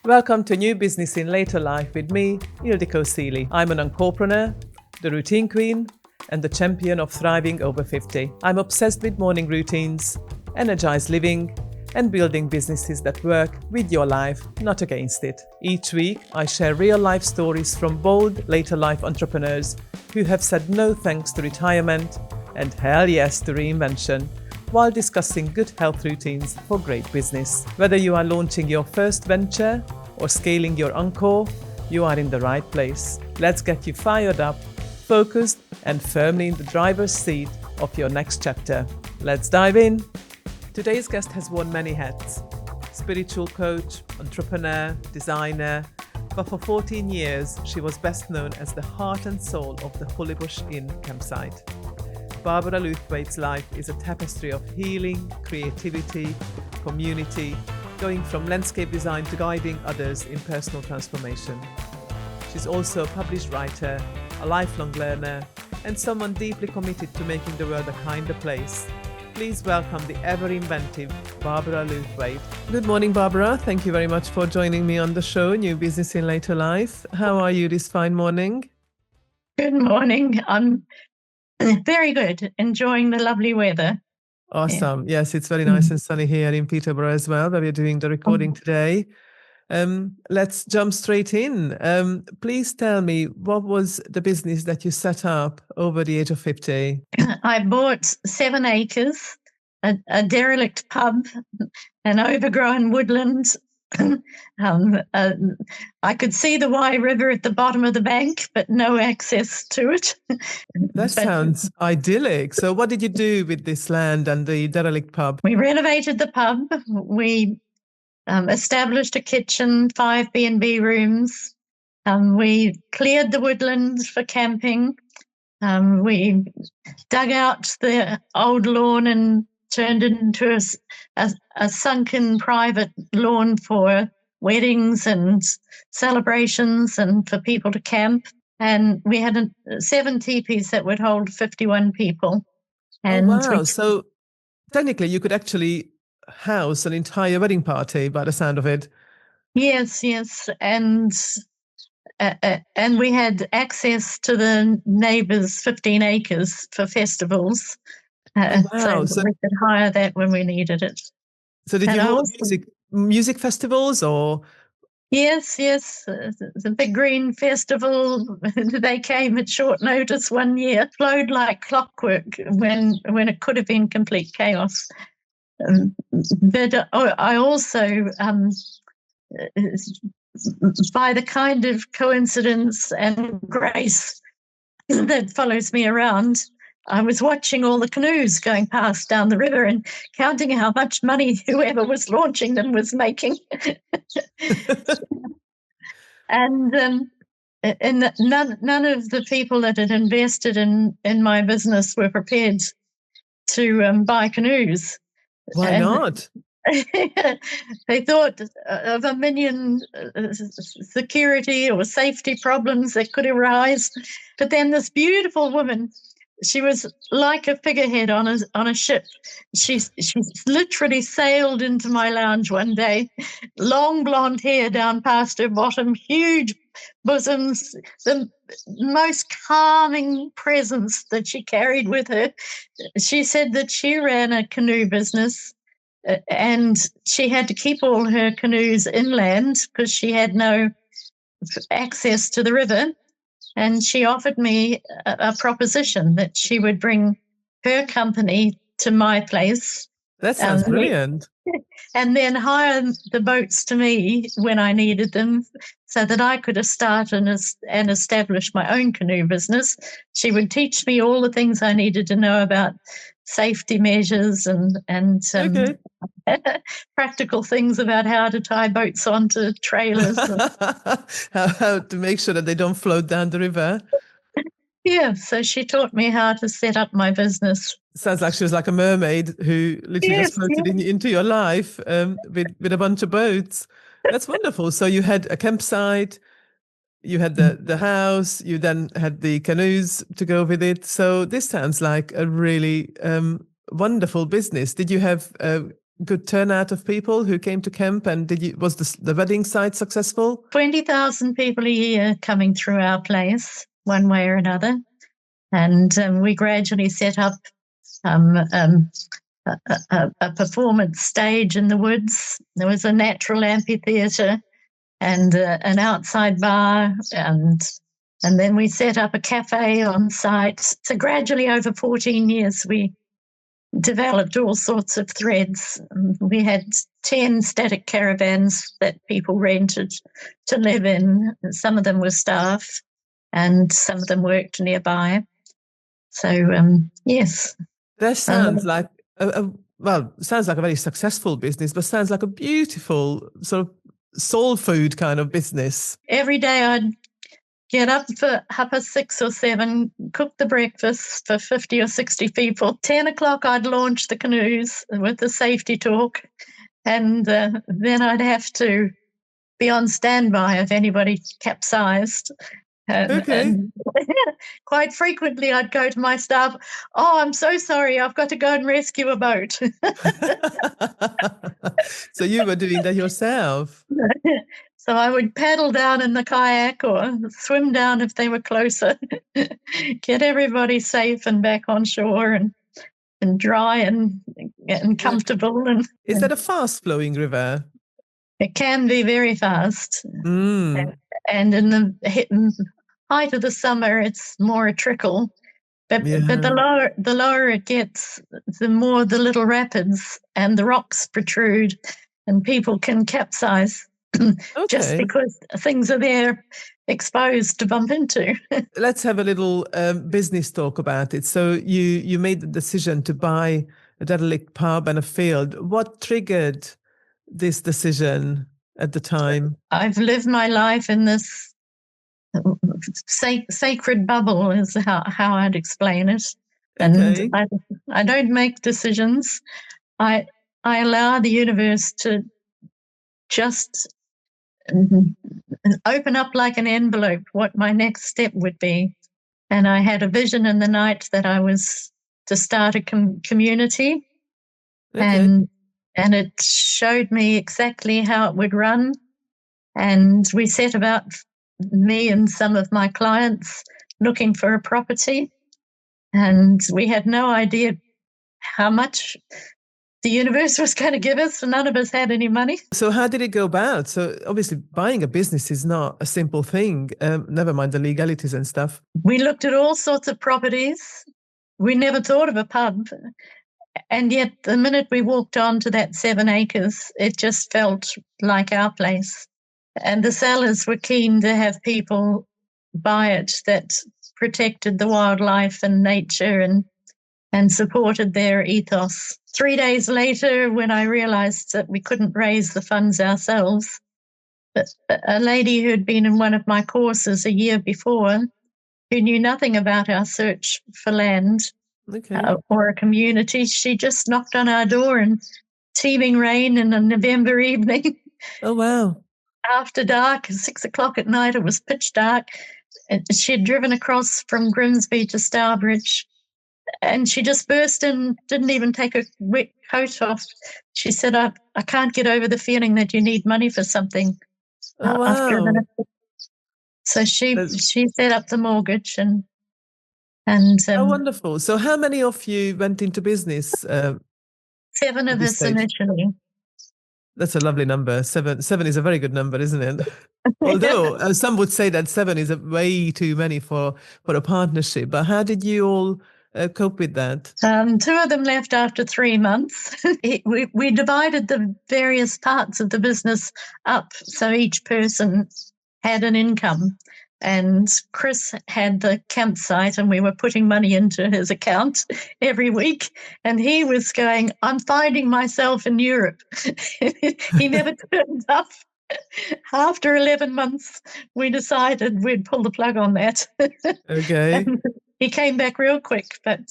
Welcome to New Business in Later Life with me, Ildiko Seeley. I'm an Encorepreneur, the routine queen, and the champion of thriving over 50. I'm obsessed with morning routines, energized living, and building businesses that work with your life, not against it. Each week, I share real-life stories from bold later life entrepreneurs who have said no thanks to retirement and hell yes to reinvention, while discussing good health routines for great business. Whether you are launching your first venture or scaling your Encore, you are in the right place. Let's get you fired up, focused, and firmly in the driver's seat of your next chapter. Let's dive in. Today's guest has worn many hats: spiritual coach, entrepreneur, designer, but for 14 years, she was best known as the heart and soul of the Hollybush Inn campsite. Barbara Lewthwaite's life is a tapestry of healing, creativity, community, going from landscape design to guiding others in personal transformation. She's also a published writer, a lifelong learner, and someone deeply committed to making the world a kinder place. Please welcome the ever-inventive Barbara Lewthwaite. Good morning, Barbara. Thank you very much for joining me on the show, New Business in Later Life. How are you this fine morning? Good morning. I'm very good, enjoying the lovely weather. Awesome. Yeah. Yes, it's very nice and sunny here in Peterborough as well, where we're doing the recording today. Let's jump straight in. Please tell me, what was the business that you set up over the age of 50? I bought 7 acres, a derelict pub, an overgrown woodland. I could see the Wye River at the bottom of the bank, but no access to it. That sounds idyllic. So what did you do with this land and the derelict pub? We renovated the pub. We established a kitchen, 5 B&B rooms. We cleared the woodlands for camping. We dug out the old lawn and turned it into a sunken private lawn for weddings and celebrations and for people to camp. And we had 7 teepees that would hold 51 people. And wow. So technically you could actually house an entire wedding party by the sound of it. Yes. And we had access to the neighbours' 15 acres for festivals. Wow. So we could hire that when we needed it. So did you hold music festivals or? Yes. The Big Green Festival, they came at short notice one year, flowed like clockwork when it could have been complete chaos. But I also, by the kind of coincidence and grace that follows me around, I was watching all the canoes going past down the river and counting how much money whoever was launching them was making. And none of the people that had invested in my business were prepared to buy canoes. Why not? They thought of a million security or safety problems that could arise. But then this beautiful woman, she was like a figurehead on a ship. She literally sailed into my lounge one day, long blonde hair down past her bottom, huge bosoms, the most calming presence that she carried with her. She said that she ran a canoe business and she had to keep all her canoes inland because she had no access to the river. And she offered me a proposition that she would bring her company to my place. That sounds brilliant. And then hire the boats to me when I needed them so that I could start and establish my own canoe business. She would teach me all the things I needed to know about safety measures and practical things about how to tie boats onto trailers. How to make sure that they don't float down the river. Yeah, so she taught me how to set up my business. Sounds like she was like a mermaid who literally just floated into your life with a bunch of boats. That's wonderful. So you had a campsite, you had the house, you then had the canoes to go with it. So this sounds like a really wonderful business. Did you have good turnout of people who came to camp? And was the wedding site successful? 20,000 people a year coming through our place, one way or another. And we gradually set up a performance stage in the woods. There was a natural amphitheatre and an outside bar, and then we set up a cafe on site. So gradually over 14 years, we developed all sorts of threads. We had 10 static caravans that people rented to live in. Some of them were staff and some of them worked nearby. So, yes. That sounds like sounds like a very successful business, but sounds like a beautiful sort of soul food kind of business. Every day I'd get up for 6 or 7, cook the breakfast for 50 or 60 people. 10 o'clock I'd launch the canoes with the safety talk, and then I'd have to be on standby if anybody capsized. And quite frequently I'd go to my staff, "Oh, I'm so sorry, I've got to go and rescue a boat." So you were doing that yourself? So I would paddle down in the kayak or swim down if they were closer, get everybody safe and back on shore and dry and comfortable. Is that a fast-flowing river? It can be very fast. And in the height of the summer, it's more a trickle. But the lower it gets, the more the little rapids and the rocks protrude and people can capsize. Just because things are there exposed to bump into. Let's have a little business talk about it. So you made the decision to buy a derelict pub and a field. What triggered this decision at the time? I've lived my life in this sacred bubble is how I'd explain it. And I don't make decisions. I allow the universe to just open up like an envelope what my next step would be. And I had a vision in the night that I was to start a community. And it showed me exactly how it would run. And we set about, me and some of my clients, looking for a property. And we had no idea how much the universe was going to give us, and none of us had any money. So how did it go about? So obviously buying a business is not a simple thing, never mind the legalities and stuff. We looked at all sorts of properties. We never thought of a pub. And yet the minute we walked onto that 7 acres, it just felt like our place. And the sellers were keen to have people buy it that protected the wildlife and nature and supported their ethos. 3 days later, when I realized that we couldn't raise the funds ourselves, a lady who had been in one of my courses a year before, who knew nothing about our search for land or a community, she just knocked on our door in teeming rain in a November evening. Oh, wow. After dark, 6 o'clock at night, it was pitch dark. And she had driven across from Grimsby to Stourbridge. And she just burst in, didn't even take her wet coat off. She said, I can't get over the feeling that you need money for something. Oh, wow. So she set up the mortgage and oh, wonderful. So how many of you went into business? 7 of us initially. That's a lovely number. Seven is a very good number, isn't it? Although some would say that 7 is way too many for a partnership. But how did you all cope with that? 2 of them left after 3 months. We divided the various parts of the business up so each person had an income. And Chris had the campsite and we were putting money into his account every week. And he was going, I'm finding myself in Europe. He never turned up. After 11 months, we decided we'd pull the plug on that. And he came back real quick, but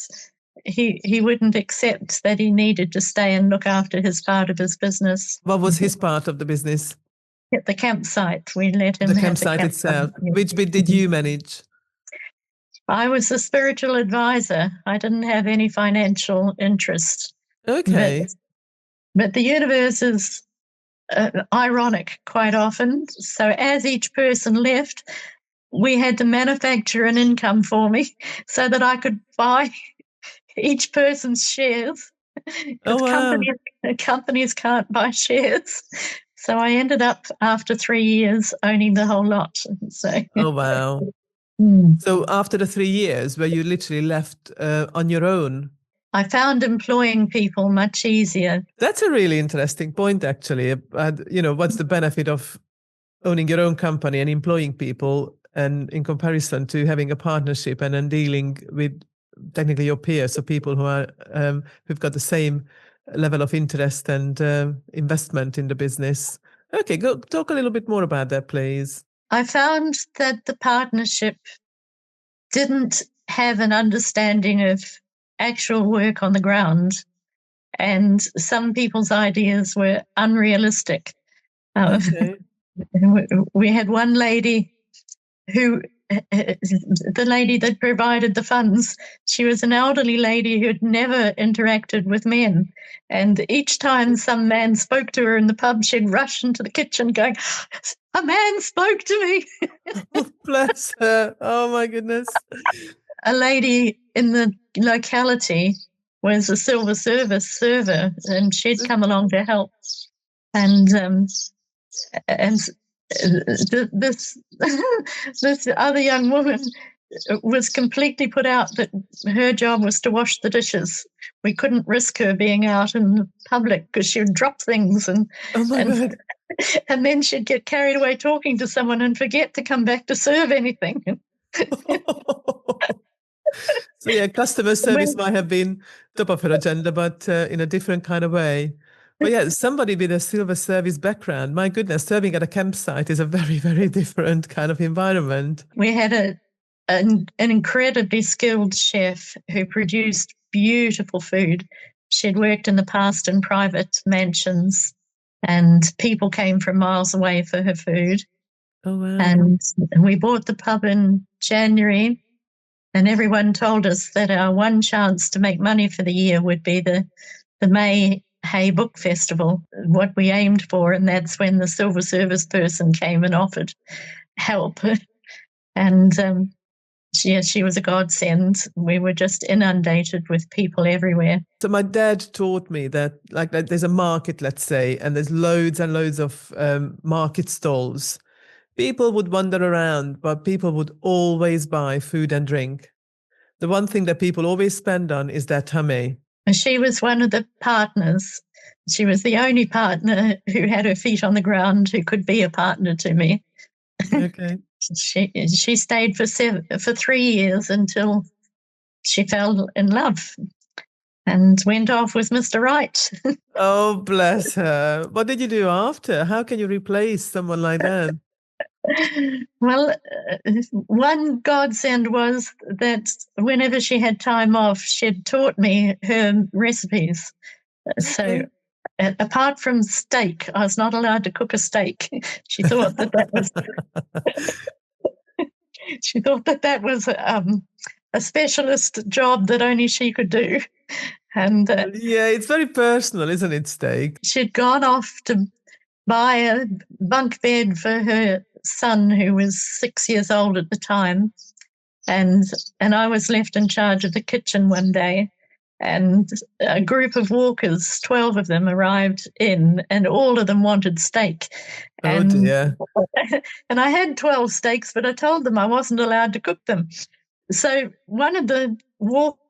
he wouldn't accept that he needed to stay and look after his part of his business. What was his part of the business? At the campsite. We let him the have campsite the itself. Which bit did you manage? I was the spiritual advisor. I didn't have any financial interest. Okay. But the universe is ironic quite often. So as each person left, we had to manufacture an income for me so that I could buy each person's shares. Oh, Because wow. companies can't buy shares. So I ended up, after 3 years, owning the whole lot. So, Oh, wow. So after the 3 years where you literally left on your own, I found employing people much easier. that's a really interesting point, actually. What's the benefit of owning your own company and employing people, and in comparison to having a partnership and then dealing with technically your peers, so people who are who've got the same level of interest and investment in the business. Okay, go talk a little bit more about that, please. I found that the partnership didn't have an understanding of actual work on the ground, and some people's ideas were unrealistic. Okay. We had one lady who, the lady that provided the funds, she was an elderly lady who had never interacted with men. And each time some man spoke to her in the pub, she'd rush into the kitchen going, "A man spoke to me." Oh, bless her. Oh, my goodness. A lady in the locality was a silver service server, and she'd come along to help. And this this other young woman was completely put out that her job was to wash the dishes. We couldn't risk her being out in the public because she would drop things Oh, my God. and then she'd get carried away talking to someone and forget to come back to serve anything. So yeah, customer service might have been top of her agenda, but in a different kind of way. But yeah, somebody with a silver service background, my goodness, serving at a campsite is a very, very different kind of environment. We had an incredibly skilled chef who produced beautiful food. She'd worked in the past in private mansions, and people came from miles away for her food. Oh, wow. And we bought the pub in January, and everyone told us that our one chance to make money for the year would be the May Hay Book Festival, what we aimed for. And that's when the silver service person came and offered help. And she was a godsend. We were just inundated with people everywhere. So my dad taught me that there's a market, let's say, and there's loads and loads of market stalls. People would wander around, but people would always buy food and drink. The one thing that people always spend on is their tummy. She was one of the partners. She was the only partner who had her feet on the ground who could be a partner to me. Okay. She stayed for 3 years until she fell in love and went off with Mr. Right. Oh, bless her. What did you do after? How can you replace someone like that? Well, one godsend was that whenever she had time off, she'd taught me her recipes. So apart from steak, I was not allowed to cook a steak. She thought that was she thought that was a specialist job that only she could do. And yeah, it's very personal, isn't it, steak? She'd gone off to buy a bunk bed for her son, who was 6 years old at the time. And I was left in charge of the kitchen one day. And a group of walkers, 12 of them, arrived in, and all of them wanted steak. Oh, dear. And I had 12 steaks, but I told them I wasn't allowed to cook them. So one of the walkers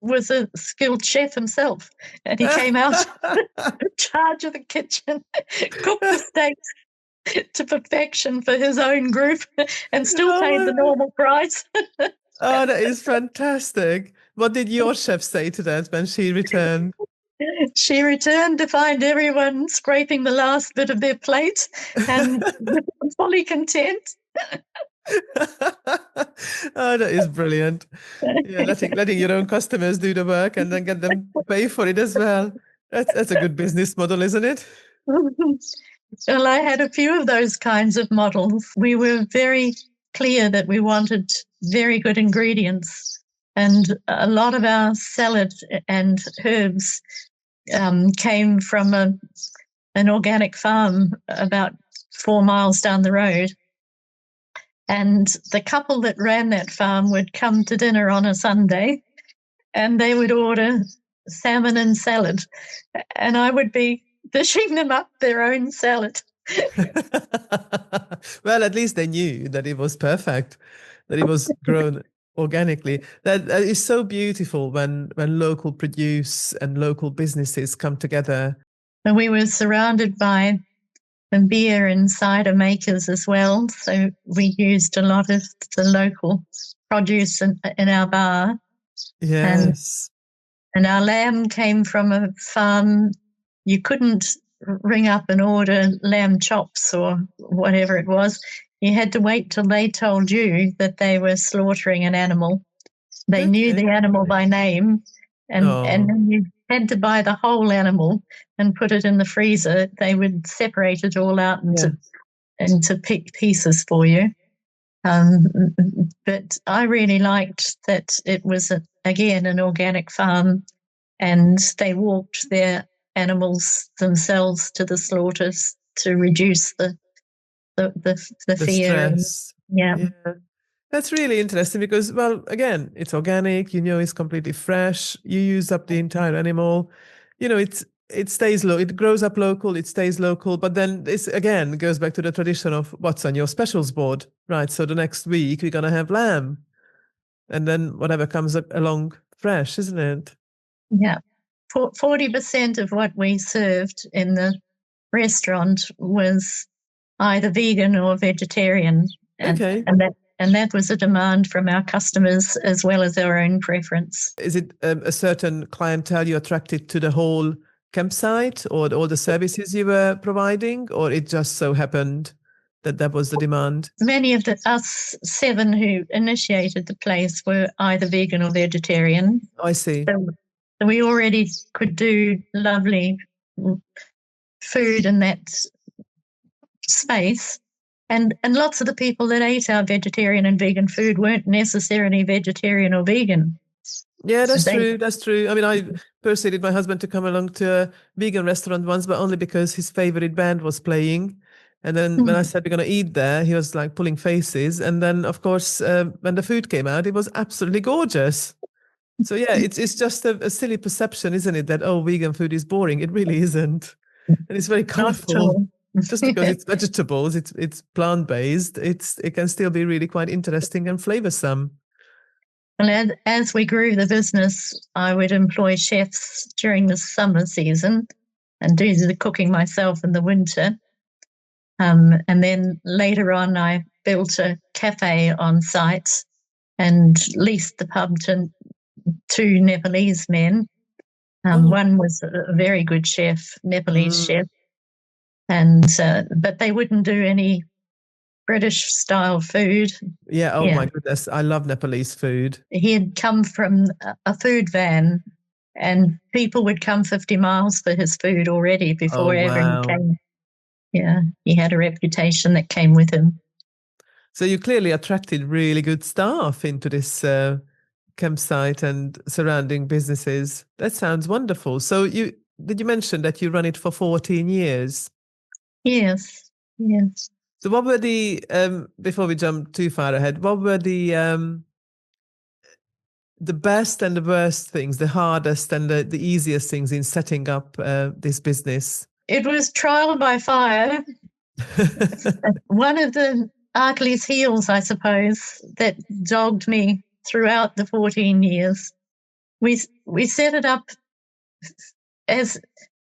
was a skilled chef himself, and he came out in charge of the kitchen, cooked the steaks to perfection for his own group, and still paid the normal price. Oh, that is fantastic. What did your chef say to that when she returned? She returned to find everyone scraping the last bit of their plate and fully content. Oh, that is brilliant. Yeah, letting your own customers do the work and then get them to pay for it as well. That's a good business model, isn't it? Well, I had a few of those kinds of models. We were very clear that we wanted very good ingredients, and a lot of our salad and herbs came from an organic farm about 4 miles down the road. And the couple that ran that farm would come to dinner on a Sunday, and they would order salmon and salad, and I would be dishing them up their own salad. Well, at least they knew that it was perfect, that it was grown organically. That is so beautiful when local produce and local businesses come together. And we were surrounded by the beer and cider makers as well, so we used a lot of the local produce in our bar. Yes. And our lamb came from a farm. You couldn't ring up and order lamb chops or whatever it was. You had to wait till they told you that they were slaughtering an animal. They knew the animal by name, and then you had to buy the whole animal and put it in the freezer. They would separate it all out into pieces for you. But I really liked that it was, again, an organic farm, and they walked their animals themselves to the slaughters to reduce the fear. Stress. Yeah. That's really interesting because, well, again, it's organic, it's completely fresh. You use up the entire animal. It stays low, it grows up local, it stays local. But then this, again, goes back to the tradition of what's on your specials board, right? So the next week we're going to have lamb, and then whatever comes along fresh, isn't it? Yeah. 40% of what we served in the restaurant was either vegan or vegetarian. And that was a demand from our customers as well as our own preference. Is it a certain clientele you attracted to the whole campsite, or all the services you were providing, or it just so happened that was the demand? Many of us 7 who initiated the place were either vegan or vegetarian. I see. So we already could do lovely food in that space. And lots of the people that ate our vegetarian and vegan food weren't necessarily vegetarian or vegan. Yeah, that's true. That's true. I mean, I persuaded my husband to come along to a vegan restaurant once, but only because his favorite band was playing. And then when I said we're going to eat there, he was like pulling faces. And then, of course, when the food came out, it was absolutely gorgeous. So yeah, it's just a silly perception, isn't it? That, vegan food is boring. It really isn't. And it's very colorful. Just because it's vegetables, it's plant-based, it can still be really quite interesting and flavorsome. And as we grew the business, I would employ chefs during the summer season and do the cooking myself in the winter. And then later on, I built a cafe on site and leased the pub to 2 Nepalese men. One was a very good chef, Nepalese chef. And but they wouldn't do any British style food. Yeah. My goodness, I love Nepalese food. He had come from a food van, and people would come 50 miles for his food already before ever he came. Yeah, he had a reputation that came with him. So you clearly attracted really good staff into this campsite and surrounding businesses. That sounds wonderful. So did you mention that you run it for 14 years? Yes. So what were the, before we jump too far ahead, what were the best and the worst things, the hardest and the easiest things in setting up this business? It was trial by fire. One of the Achilles' heels, I suppose, that dogged me throughout the 14 years. We set it up as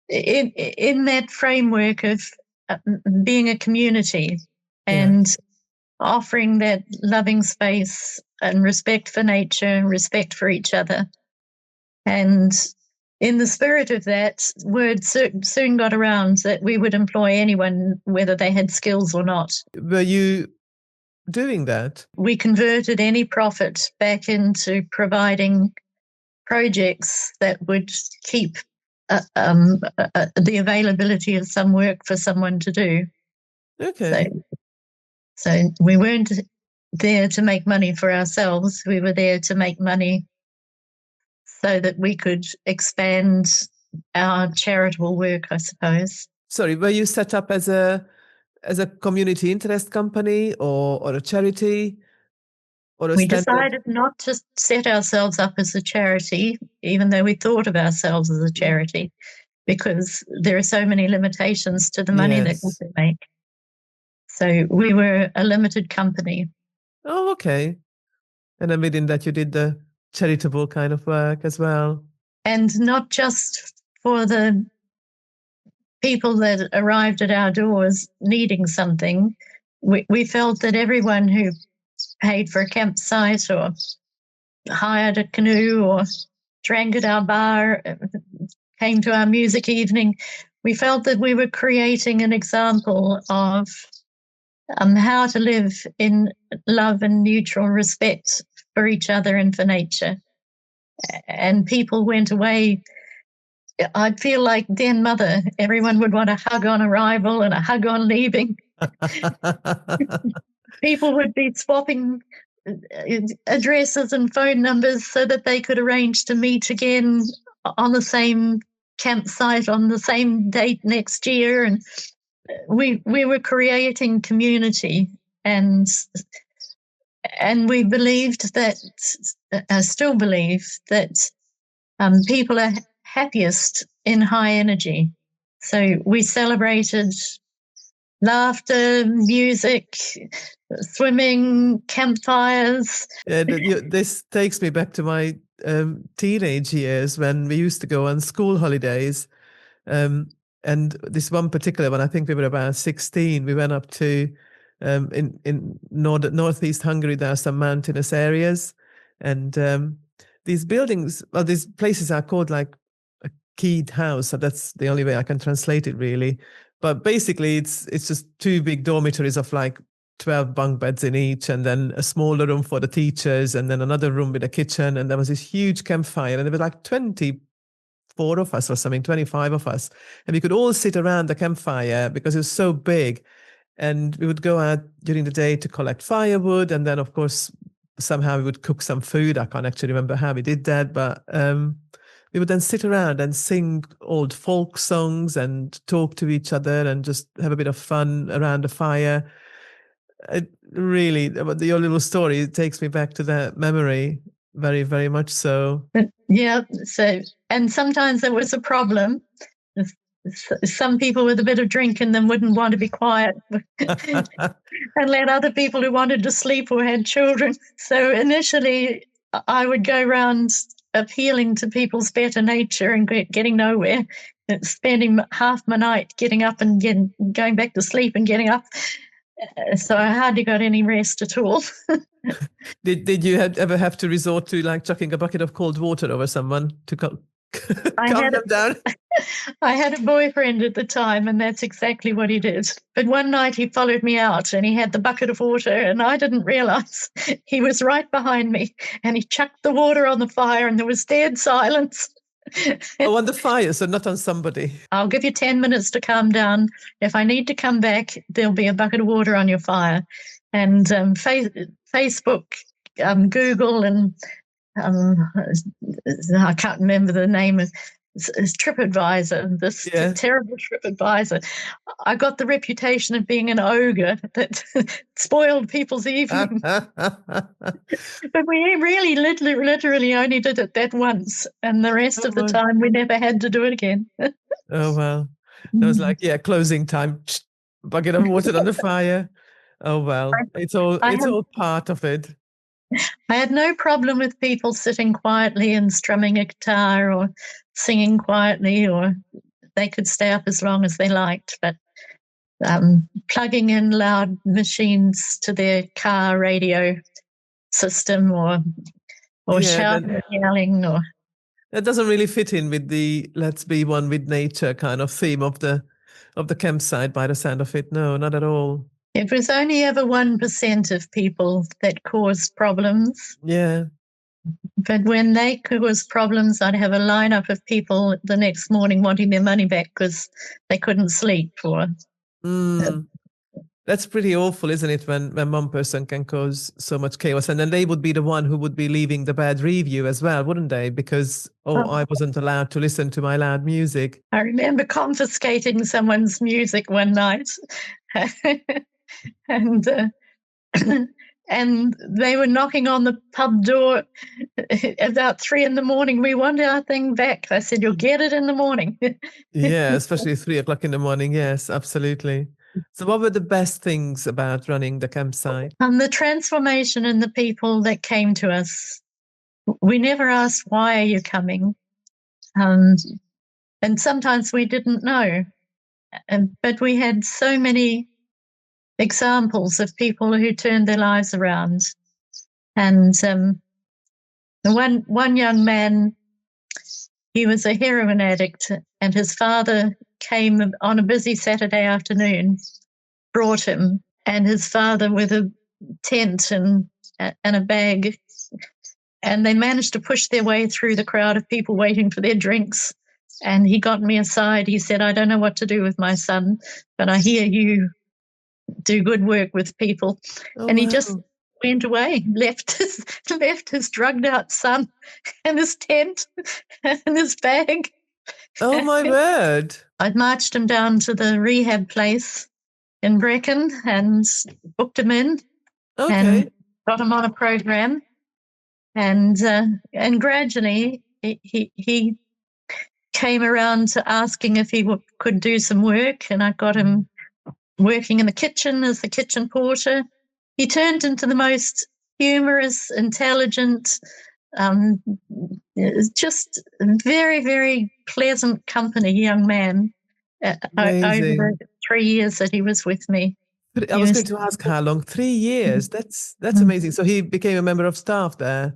in that framework of being a community and offering that loving space and respect for nature, respect for each other. And in the spirit of that, word soon got around that we would employ anyone, whether they had skills or not. Were you doing that? We converted any profit back into providing projects that would keep the availability of some work for someone to do. Okay. So we weren't there to make money for ourselves. We were there to make money so that we could expand our charitable work, I suppose. Sorry, were you set up as a community interest company or a charity or a We standard? decided not to set ourselves up as a charity, even though we thought of ourselves as a charity, because there are so many limitations to the money that we can make. So we were a limited company. Oh, okay. And then within that, you did the charitable kind of work as well. And not just for the people that arrived at our doors needing something. We felt that everyone who paid for a campsite or hired a canoe or drank at our bar, came to our music evening, we felt that we were creating an example of how to live in love and mutual respect for each other and for nature. And people went away. I'd feel like Den Mother. Everyone would want a hug on arrival and a hug on leaving. People would be swapping addresses and phone numbers so that they could arrange to meet again on the same campsite on the same date next year. And we were creating community, and we believed that, I still believe that people are happiest in high energy. So we celebrated laughter, music, swimming, campfires. Yeah, this takes me back to my teenage years when we used to go on school holidays. And this one particular one, I think we were about 16. We went up to in northeast Hungary. There are some mountainous areas, and these buildings, well, these places are called like a keyed house. So that's the only way I can translate it, really. But basically, it's just two big dormitories of like 12 bunk beds in each, and then a smaller room for the teachers, and then another room with a kitchen. And there was this huge campfire, and there were like 24 of us or something, 25 of us. And we could all sit around the campfire because it was so big. And we would go out during the day to collect firewood. And then, of course, somehow we would cook some food. I can't actually remember how we did that, but we would then sit around and sing old folk songs and talk to each other and just have a bit of fun around the fire. It really, your little story, it takes me back to that memory very, very much so. Yeah. So, and sometimes there was a problem. Some people with a bit of drink in them wouldn't want to be quiet and let other people who wanted to sleep or had children. So initially, I would go around appealing to people's better nature and getting nowhere, spending half my night getting up and going back to sleep and getting up. So I hardly got any rest at all. Did you ever have to resort to like chucking a bucket of cold water over someone to calm them down? I had a boyfriend at the time, and that's exactly what he did. But one night he followed me out and he had the bucket of water, and I didn't realize he was right behind me, and he chucked the water on the fire and there was dead silence. Oh, on the fire, so not on somebody. I'll give you 10 minutes to calm down. If I need to come back, there'll be a bucket of water on your fire. And Facebook, Google, and I can't remember the name of it's TripAdvisor, this terrible TripAdvisor. I got the reputation of being an ogre that spoiled people's evening. But we really literally only did it that once, and the rest of the time we never had to do it again. Oh, well. It was like, closing time, bucket of water on the fire. Oh, well, it's all part of it. I had no problem with people sitting quietly and strumming a guitar or singing quietly, or they could stay up as long as they liked. But plugging in loud machines to their car radio system or shouting and yelling, or that doesn't really fit in with the "let's be one with nature" kind of theme of the campsite. By the sound of it, no, not at all. It was only ever 1% of people that caused problems. Yeah. But when they caused problems, I'd have a lineup of people the next morning wanting their money back because they couldn't sleep. Or that That's pretty awful, isn't it, when one person can cause so much chaos, and then they would be the one who would be leaving the bad review as well, wouldn't they? Because, I wasn't allowed to listen to my loud music. I remember confiscating someone's music one night, and and they were knocking on the pub door about 3 a.m. We want our thing back. I said, "You'll get it in the morning." Yeah, especially 3 o'clock in the morning. Yes, absolutely. So what were the best things about running the campsite? The transformation in the people that came to us. We never asked, "Why are you coming?" And sometimes we didn't know. But we had so many examples of people who turned their lives around. And one young man, he was a heroin addict, and his father came on a busy Saturday afternoon, brought him, and his father with a tent and a bag, and they managed to push their way through the crowd of people waiting for their drinks. And he got me aside. He said, "I don't know what to do with my son, but I hear you do good work with people." And he just went away, left his drugged out son and his tent and his bag. Oh my word. I marched him down to the rehab place in Brecon and booked him in and got him on a program. And gradually he came around to asking if he could do some work, and I got him working in the kitchen as the kitchen porter. He turned into the most humorous, intelligent, just very, very pleasant company young man over the 3 years that he was with me. I was going to ask how long. 3 years. That's amazing. So he became a member of staff there.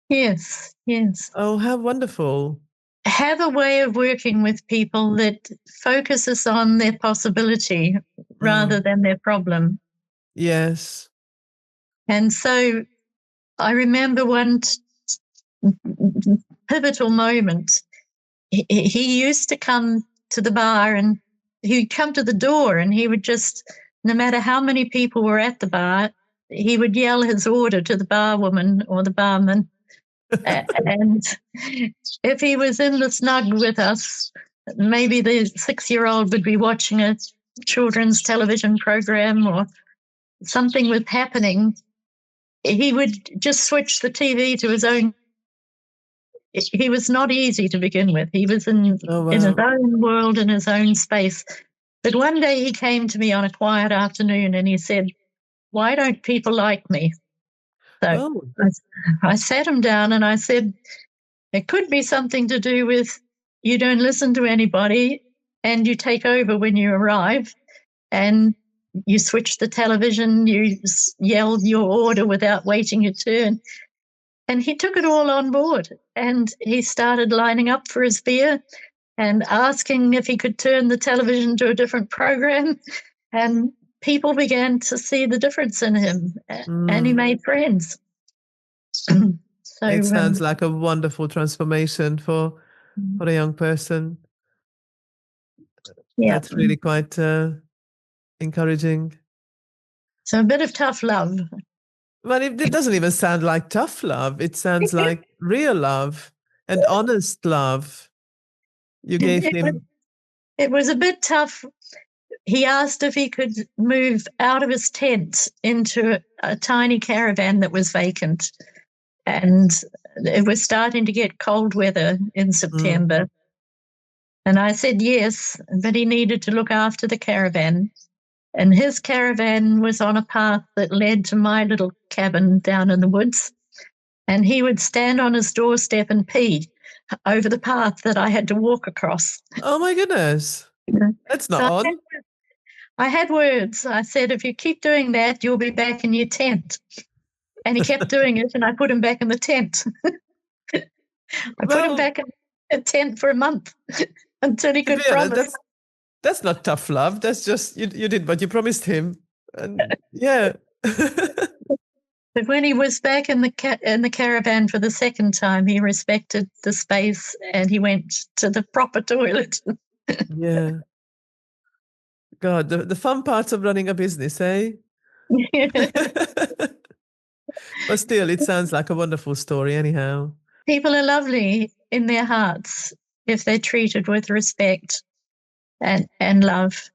Yes, yes. Oh, how wonderful. Have a way of working with people that focuses on their possibility rather than their problem. Yes. And so I remember one pivotal moment. He used to come to the bar, and he'd come to the door, and he would just, no matter how many people were at the bar, he would yell his order to the barwoman or the barman. And if he was in the snug with us, maybe the 6-year-old would be watching a children's television program or something was happening, he would just switch the TV to his own. He was not easy to begin with. He was in his own world, in his own space. But one day he came to me on a quiet afternoon and he said, "Why don't people like me?" So I sat him down and I said, "It could be something to do with you don't listen to anybody and you take over when you arrive and you switch the television, you yell your order without waiting your turn." And he took it all on board, and he started lining up for his beer and asking if he could turn the television to a different program. And people began to see the difference in him, and he made friends. So it sounds like a wonderful transformation for a young person. Yeah, that's really quite encouraging. So a bit of tough love. But it doesn't even sound like tough love. It sounds like real love and honest love. You gave him. It was a bit tough. He asked if he could move out of his tent into a tiny caravan that was vacant. And it was starting to get cold weather in September. And I said yes, but he needed to look after the caravan. And his caravan was on a path that led to my little cabin down in the woods. And he would stand on his doorstep and pee over the path that I had to walk across. Oh, my goodness. That's not on. I had words. I said, "If you keep doing that, you'll be back in your tent." And he kept doing it, and I put him back in the tent. I put him back in the tent for a month until he could promise. That's not tough love. That's just you did what you promised him. And yeah. But when he was back in the caravan for the second time, he respected the space and he went to the proper toilet. Yeah. God, the fun parts of running a business, eh? But still, it sounds like a wonderful story anyhow. People are lovely in their hearts if they're treated with respect and love.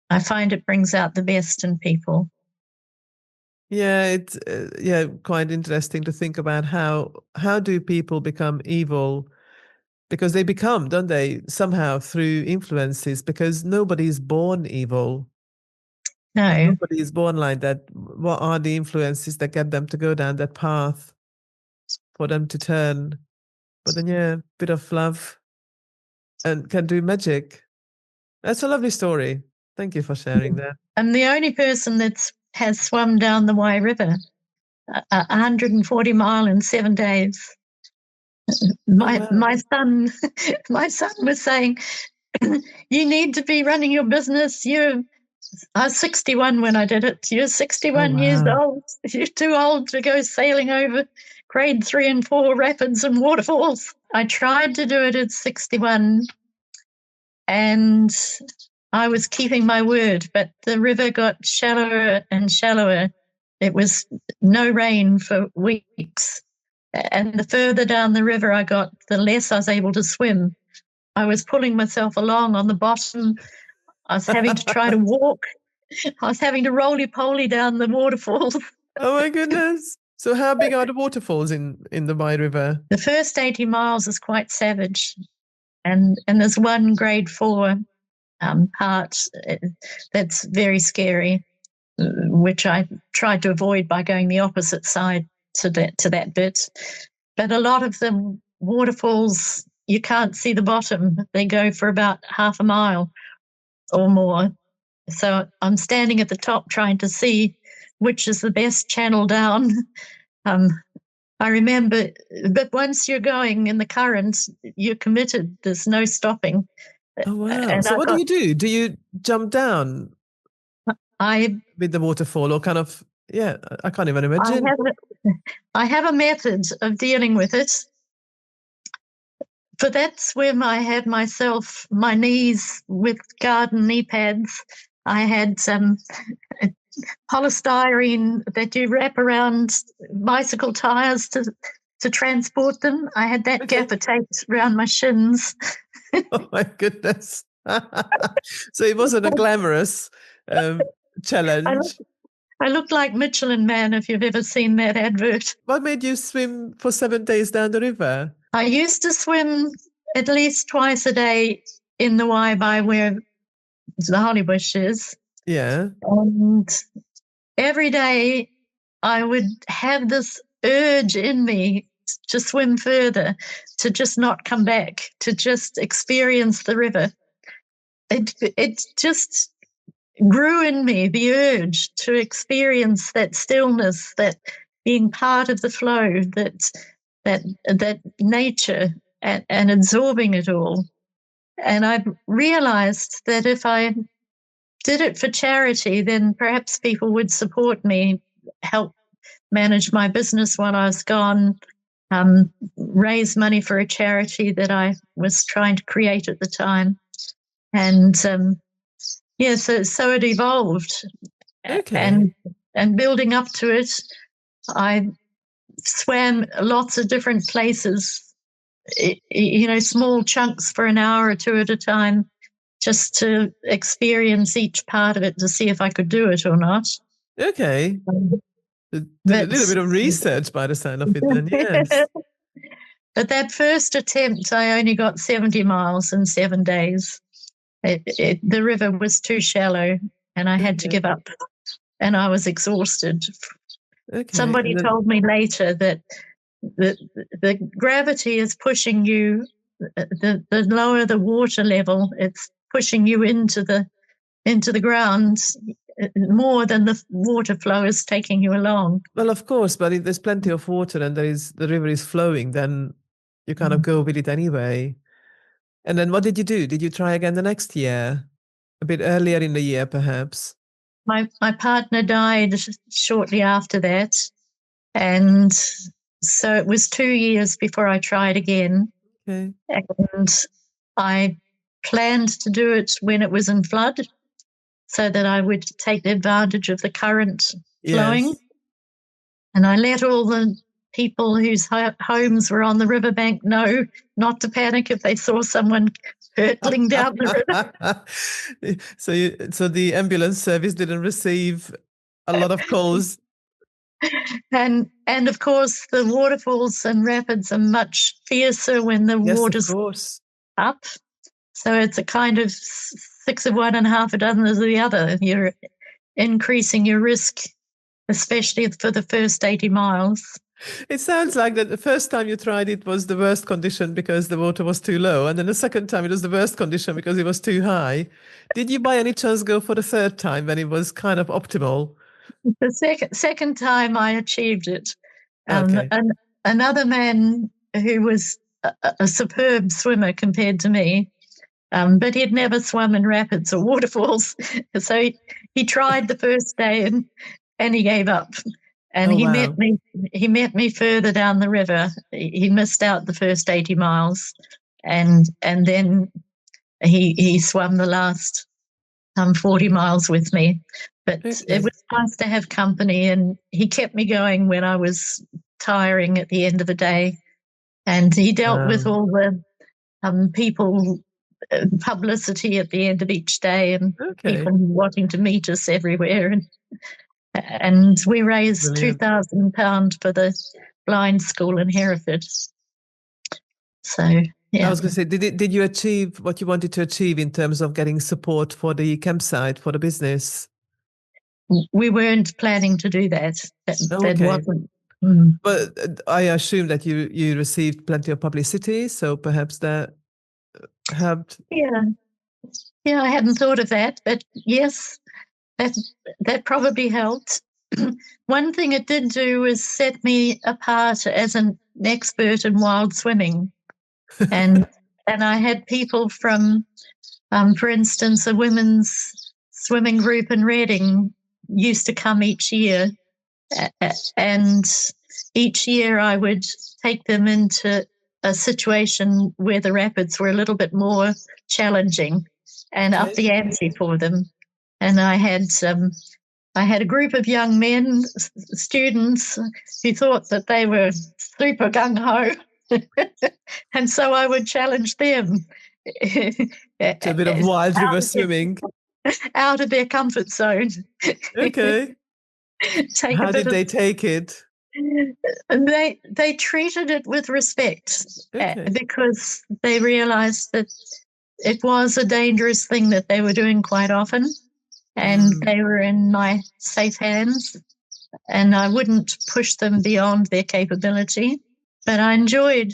I find it brings out the best in people. Yeah, it's quite interesting to think about how do people become evil? Because they become, don't they, somehow through influences, because nobody is born evil. No. Nobody is born like that. What are the influences that get them to go down that path, for them to turn? But then, yeah, bit of love and can do magic. That's a lovely story. Thank you for sharing that. I'm the only person that has swum down the Wye River, 140 mile in 7 days. Wow. My son was saying, "You need to be running your business. I was 61 when I did it. You're 61 years wow. old. You're too old to go sailing over grade 3 and 4 rapids and waterfalls." I tried to do it at 61, and I was keeping my word, but the river got shallower and shallower. It was no rain for weeks. And the further down the river I got, the less I was able to swim. I was pulling myself along on the bottom. I was having to try to walk. I was having to roly-poly down the waterfalls. Oh my goodness. So how big are the waterfalls in the Wye River? The first 80 miles is quite savage. And there's one grade 4 part that's very scary, which I tried to avoid by going the opposite side to that bit. But a lot of the waterfalls, you can't see the bottom. They go for about half a mile or more. So I'm standing at the top trying to see which is the best channel down. I remember, but once you're going in the current, you're committed. There's no stopping. Oh wow. And So what do you do? Do you jump down I with the waterfall, or kind of, yeah, I can't even imagine. I have a method of dealing with it. For that swim, I had my knees with garden knee pads. I had some polystyrene that you wrap around bicycle tires to transport them. I had that gaffer taped around my shins. Oh my goodness. So it wasn't a glamorous challenge. I looked like Michelin Man, if you've ever seen that advert. What made you swim for 7 days down the river? I used to swim at least twice a day in the Wye by where the Hollybush is. Yeah. And every day I would have this urge in me to swim further, to just not come back, to just experience the river. It just grew in me, the urge to experience that stillness, that being part of the flow, that nature, and absorbing it all. And I realized that if I did it for charity, then perhaps people would support me, help manage my business when I was gone, raise money for a charity that I was trying to create at the time. And so it evolved. Okay. And building up to it, I swam lots of different places, small chunks for an hour or two at a time, just to experience each part of it to see if I could do it or not. Okay. Did a little bit of research by the sound of it then, yes. But that first attempt, I only got 70 miles in 7 days. The river was too shallow and I had to give up, and I was exhausted. Okay. Somebody told me later that the gravity is pushing you, the lower the water level, it's pushing you into the ground more than the water flow is taking you along. Well, of course, but if there's plenty of water and the river is flowing, then you kind of go with it anyway. And then what did you do? Did you try again the next year? A bit earlier in the year, perhaps? My partner died shortly after that. And so it was 2 years before I tried again. Okay. And I planned to do it when it was in flood so that I would take advantage of the current flowing. Yes. And I let all the people whose homes were on the riverbank know not to panic if they saw someone hurtling down the river. So the ambulance service didn't receive a lot of calls. And of course, the waterfalls and rapids are much fiercer when the Yes, water's of course. up. So it's a kind of 6 of one and half a dozen of the other. You're increasing your risk, especially for the first 80 miles. It sounds like that the first time you tried it was the worst condition because the water was too low. And then the second time it was the worst condition because it was too high. Did you by any chance go for the third time when it was kind of optimal? The second time I achieved it. Okay. And another man who was a superb swimmer compared to me, but he'd never swum in rapids or waterfalls. So he tried the first day and he gave up. And Oh, he wow. met me further down the river. He missed out the first 80 miles, and then he swam the last 40 miles with me. But Okay. it was nice to have company, and he kept me going when I was tiring at the end of the day. And he dealt with all the people, publicity at the end of each day, and people wanting to meet us everywhere. And we raised £2,000 for the blind school in Hereford. So, yeah. I was going to say, did you achieve what you wanted to achieve in terms of getting support for the campsite, for the business? We weren't planning to do that. That wasn't. But I assume that you received plenty of publicity, so perhaps that helped. Yeah, I hadn't thought of that, but yes, that probably helped. One thing it did do was set me apart as an expert in wild swimming, and I had people from, for instance, a women's swimming group in Reading used to come each year, and each year I would take them into a situation where the rapids were a little bit more challenging and up the ante for them. And I had a group of young men, students, who thought that they were super gung-ho. And so I would challenge them to a bit of wild river swimming. Out of their comfort zone. Okay. How did they take it? And they treated it with respect, because they realized that it was a dangerous thing that they were doing quite often, and they were in my safe hands, and I wouldn't push them beyond their capability. But I enjoyed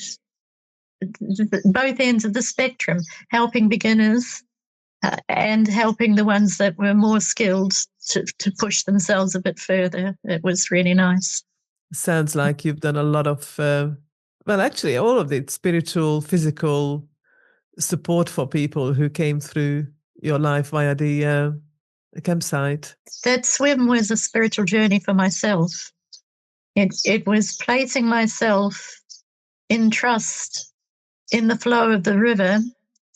both ends of the spectrum, helping beginners and helping the ones that were more skilled to push themselves a bit further. It was really nice. Sounds like you've done a lot of, well, actually, all of the spiritual, physical support for people who came through your life via the campsite. That swim was a spiritual journey for myself. It was placing myself in trust in the flow of the river,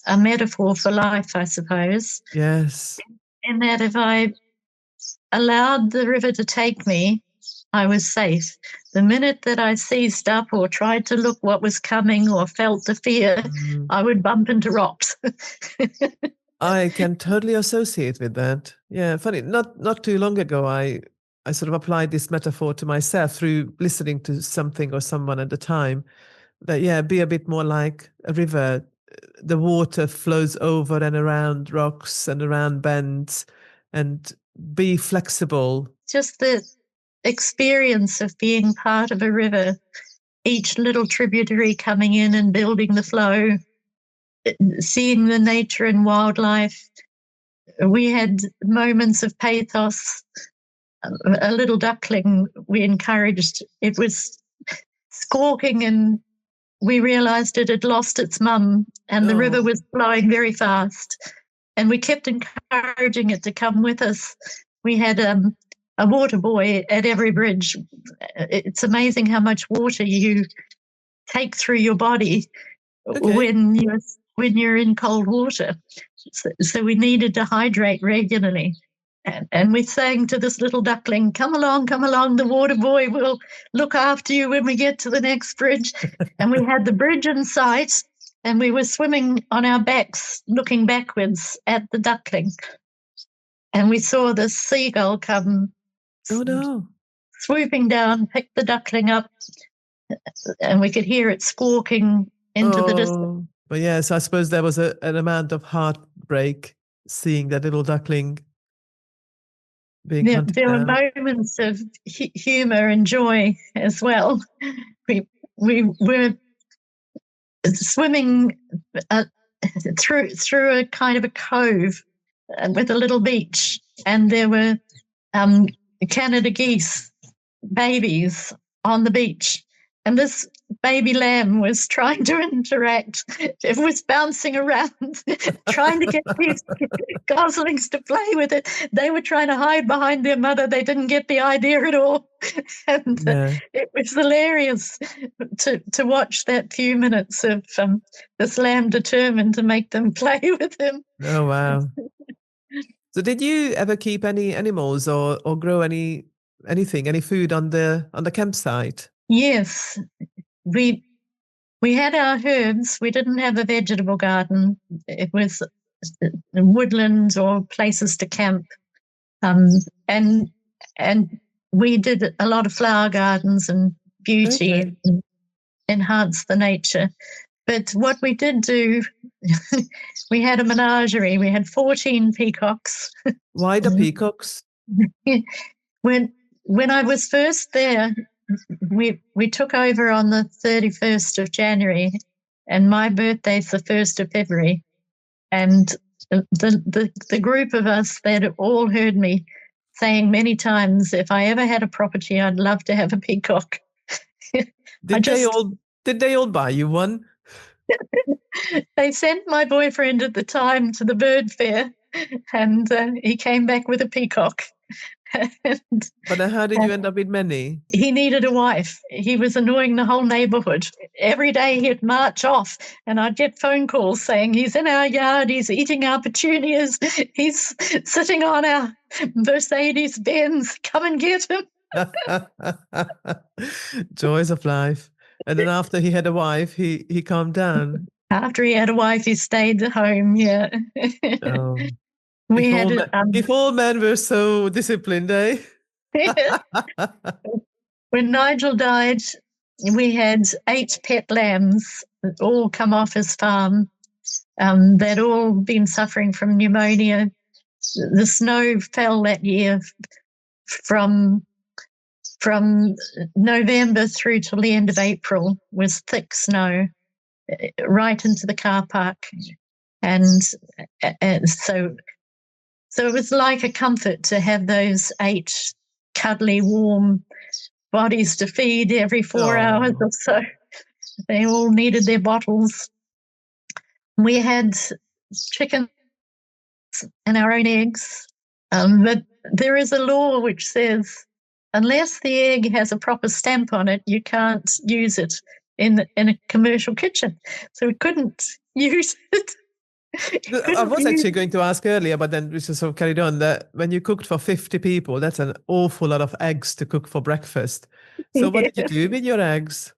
a metaphor for life, I suppose. Yes. In that if I allowed the river to take me, I was safe. The minute that I seized up or tried to look what was coming or felt the fear, I would bump into rocks. I can totally associate with that. Yeah, funny. Not too long ago, I sort of applied this metaphor to myself through listening to something or someone at the time. That, yeah, be a bit more like a river. The water flows over and around rocks and around bends, and be flexible. Just the experience of being part of a river, each little tributary coming in and building the flow, seeing the nature and wildlife. We had moments of pathos. A little duckling we encouraged, it was squawking, and we realized it had lost its mum, and the river was flowing very fast, and we kept encouraging it to come with us. We had a water boy at every bridge. It's amazing how much water you take through your body when you're when you're in cold water. So we needed to hydrate regularly. And we sang to this little duckling, come along, the water boy will look after you when we get to the next bridge. And we had the bridge in sight, and we were swimming on our backs, looking backwards at the duckling. And we saw the seagull come swooping down, pick the duckling up, and we could hear it squawking into the distance. But yes, I suppose there was an amount of heartbreak seeing that little duckling being hunted There were down. moments of humor and joy as well. We were swimming through a kind of a cove with a little beach, and there were Canada geese babies on the beach, and this baby lamb was trying to interact. It was bouncing around, trying to get these goslings to play with it. They were trying to hide behind their mother. They didn't get the idea at all. And it was hilarious to watch that few minutes of this lamb determined to make them play with him. Oh, wow. So did you ever keep any animals or grow anything, any food on the campsite? Yes. We had our herbs. We didn't have a vegetable garden. It was woodlands or places to camp. And we did a lot of flower gardens and beauty and enhance the nature. But what we did do, we had a menagerie. We had 14 peacocks. Why the peacocks? When I was first there, we took over on the 31st of January, and my birthday's the 1st of February. And the group of us that had all heard me saying many times, if I ever had a property, I'd love to have a peacock. Did they all buy you one? They sent my boyfriend at the time to the bird fair, and he came back with a peacock. But how did you end up with many? He needed a wife. He was annoying the whole neighborhood. Every day he'd march off, and I'd get phone calls saying, he's in our yard, he's eating our petunias, he's sitting on our Mercedes Benz, come and get him. Joys of life. And then after he had a wife, he calmed down. After he had a wife, he stayed at home, yeah. Oh. If all men were so disciplined, eh? When Nigel died, we had 8 pet lambs that all come off his farm. They'd all been suffering from pneumonia. The snow fell that year from November through till the end of April, was thick snow right into the car park. And so it was like a comfort to have those 8 cuddly, warm bodies to feed every 4 hours or so. They all needed their bottles. We had chickens and our own eggs. But there is a law which says unless the egg has a proper stamp on it, you can't use it in a commercial kitchen. So we couldn't use it. I was actually going to ask earlier, but then we just sort of carried on that when you cooked for 50 people, that's an awful lot of eggs to cook for breakfast. So what did you do with your eggs?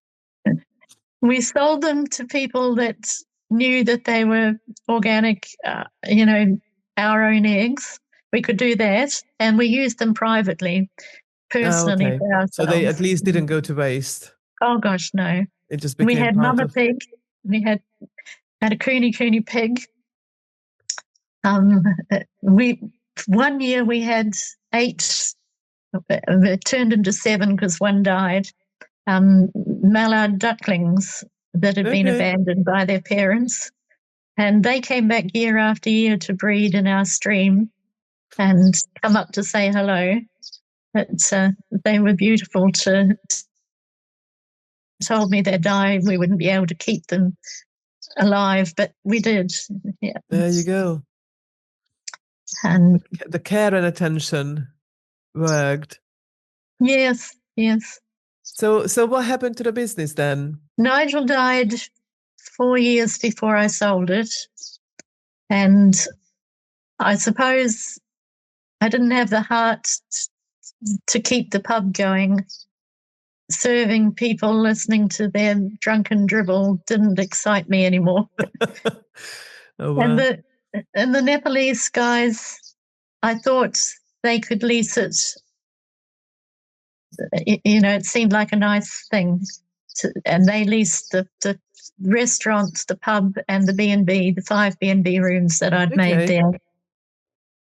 We sold them to people that knew that they were organic, our own eggs. We could do that, and we used them privately, personally for ourselves. So they at least didn't go to waste. Oh gosh, no. It just became we had mama pig. We had a cooney pig. One year we had 8. It turned into 7 because one died. Mallard ducklings that had been abandoned by their parents, and they came back year after year to breed in our stream and come up to say hello. But they were beautiful. Told me they'd die, we wouldn't be able to keep them alive, but we did. Yeah. There you go. And the care and attention worked. Yes. So what happened to the business then? Nigel died 4 years before I sold it. And I suppose I didn't have the heart to keep the pub going. Serving people, listening to their drunken dribble didn't excite me anymore. Oh, wow. And the Nepalese guys, I thought they could lease it. It seemed like a nice thing. And they leased the restaurant, the pub, and the B&B, the 5 B&B rooms that I'd made there.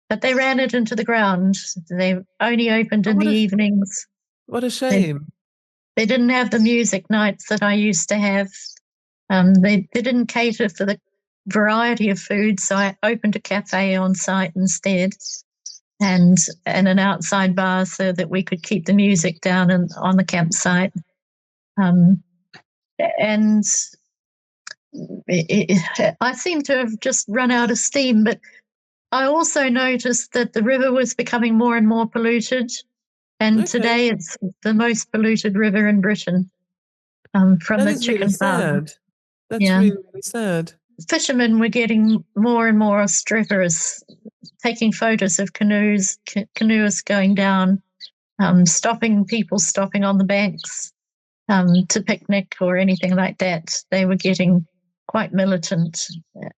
But they ran it into the ground. They only opened in the evenings. What a shame. They didn't have the music nights that I used to have. They didn't cater for the variety of food, so I opened a cafe on site instead, and an outside bar so that we could keep the music down on the campsite. And I seem to have just run out of steam, but I also noticed that the river was becoming more and more polluted, and today it's the most polluted river in Britain. From the chicken farm. That's really, really sad. Fishermen were getting more and more obstreperous, taking photos of canoes going down, stopping on the banks to picnic or anything like that. They were getting quite militant.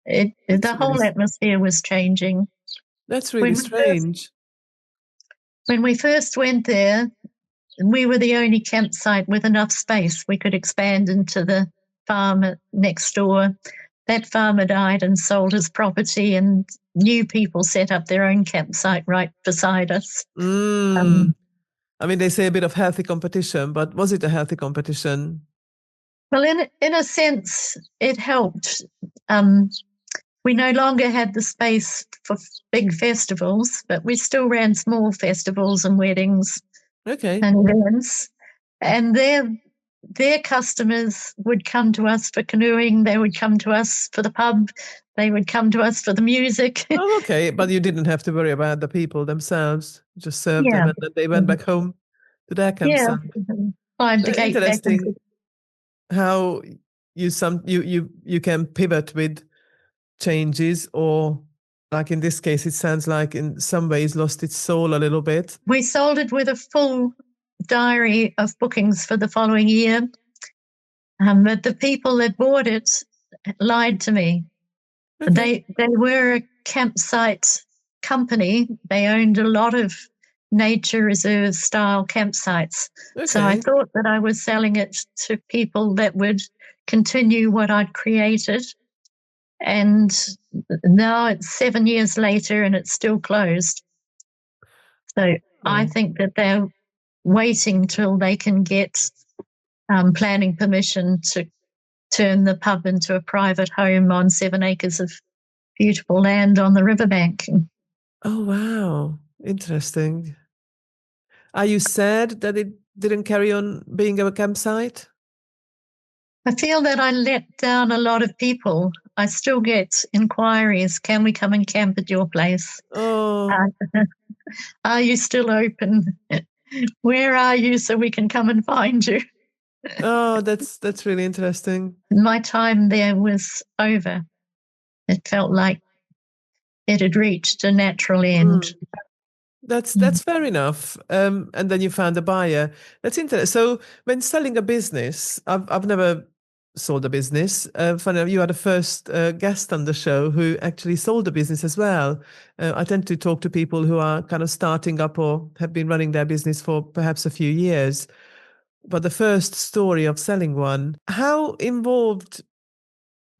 The whole atmosphere was changing. That's really strange. When we first went there, we were the only campsite with enough space. We could expand into the farm next door. That farmer died and sold his property, and new people set up their own campsite right beside us. I mean, they say a bit of healthy competition, but was it a healthy competition? Well, in a sense, it helped. We no longer had the space for big festivals, but we still ran small festivals and weddings and events. And their customers would come to us for canoeing. They would come to us for the pub. They would come to us for the music. Oh, okay. But you didn't have to worry about the people themselves. You just served them, and then they went back home to their campsite. Climbed the gate interesting back. How you can pivot with changes, or like in this case, it sounds like in some ways lost its soul a little bit. We sold it with a full diary of bookings for the following year. But the people that bought it lied to me. They were a campsite company. They owned a lot of nature reserve style campsites. So I thought that I was selling it to people that would continue what I'd created. And now it's 7 years later and it's still closed. So I think that they're waiting till they can get planning permission to turn the pub into a private home on 7 acres of beautiful land on the riverbank. Oh, wow. Interesting. Are you sad that it didn't carry on being a campsite? I feel that I let down a lot of people. I still get inquiries. Can we come and camp at your place? Oh. Are you still open? Where are you so we can come and find you? Oh, that's really interesting. My time there was over. It felt like it had reached a natural end. That's fair enough. And then you found a buyer. That's interesting. So when selling a business, I've never sold a business. Funny enough, you are the first guest on the show who actually sold a business as well. I tend to talk to people who are kind of starting up or have been running their business for perhaps a few years. But the first story of selling one, how involved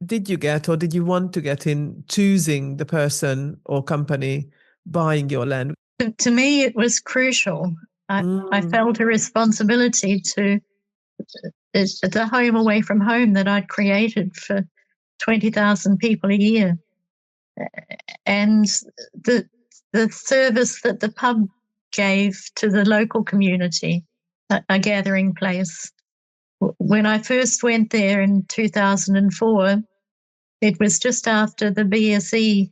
did you get, or did you want to get in choosing the person or company buying your land? To me, it was crucial. I felt a responsibility to the home away from home that I'd created for 20,000 people a year. And the service that the pub gave to the local community, a gathering place. When I first went there in 2004, it was just after the BSE,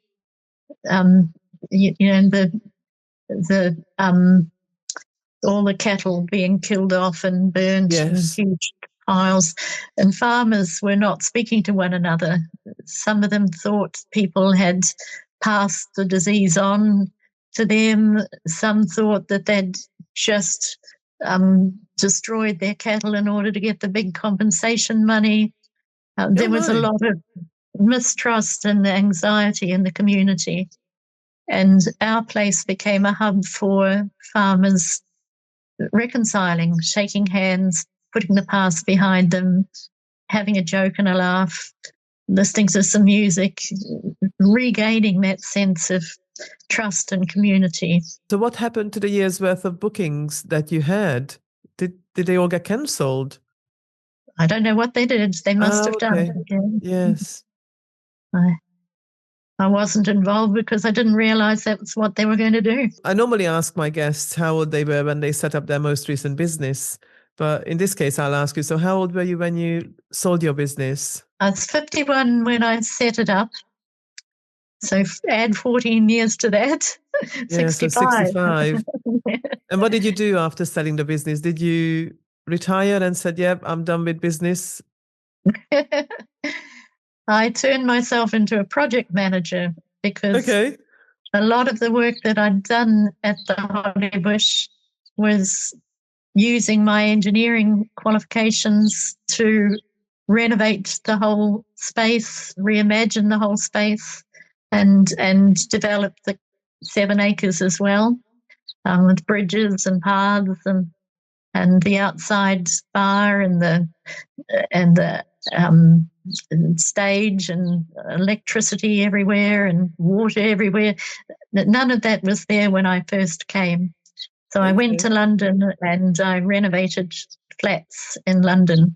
all the cattle being killed off and burnt, and huge piles, and farmers were not speaking to one another. Some of them thought people had passed the disease on to them. Some thought that they'd just destroyed their cattle in order to get the big compensation money. There was a lot of mistrust and anxiety in the community. And our place became a hub for farmers reconciling, shaking hands, putting the past behind them, having a joke and a laugh, listening to some music, regaining that sense of trust and community. So what happened to the year's worth of bookings that you had? Did they all get cancelled? I don't know what they did. They must have done it again. Yes. I wasn't involved because I didn't realize that was what they were going to do. I normally ask my guests how old they were when they set up their most recent business. But in this case, I'll ask you, so how old were you when you sold your business? I was 51 when I set it up. So add 14 years to that. Yeah, 65. so 65. And what did you do after selling the business? Did you retire and said, yep, I'm done with business? I turned myself into a project manager because a lot of the work that I'd done at the Hollybush was using my engineering qualifications to renovate the whole space, reimagine the whole space, and develop the 7 acres as well, with bridges and paths and the outside bar and the stage and electricity everywhere and water everywhere. None of that was there when I first came. So I went to London and I renovated flats in London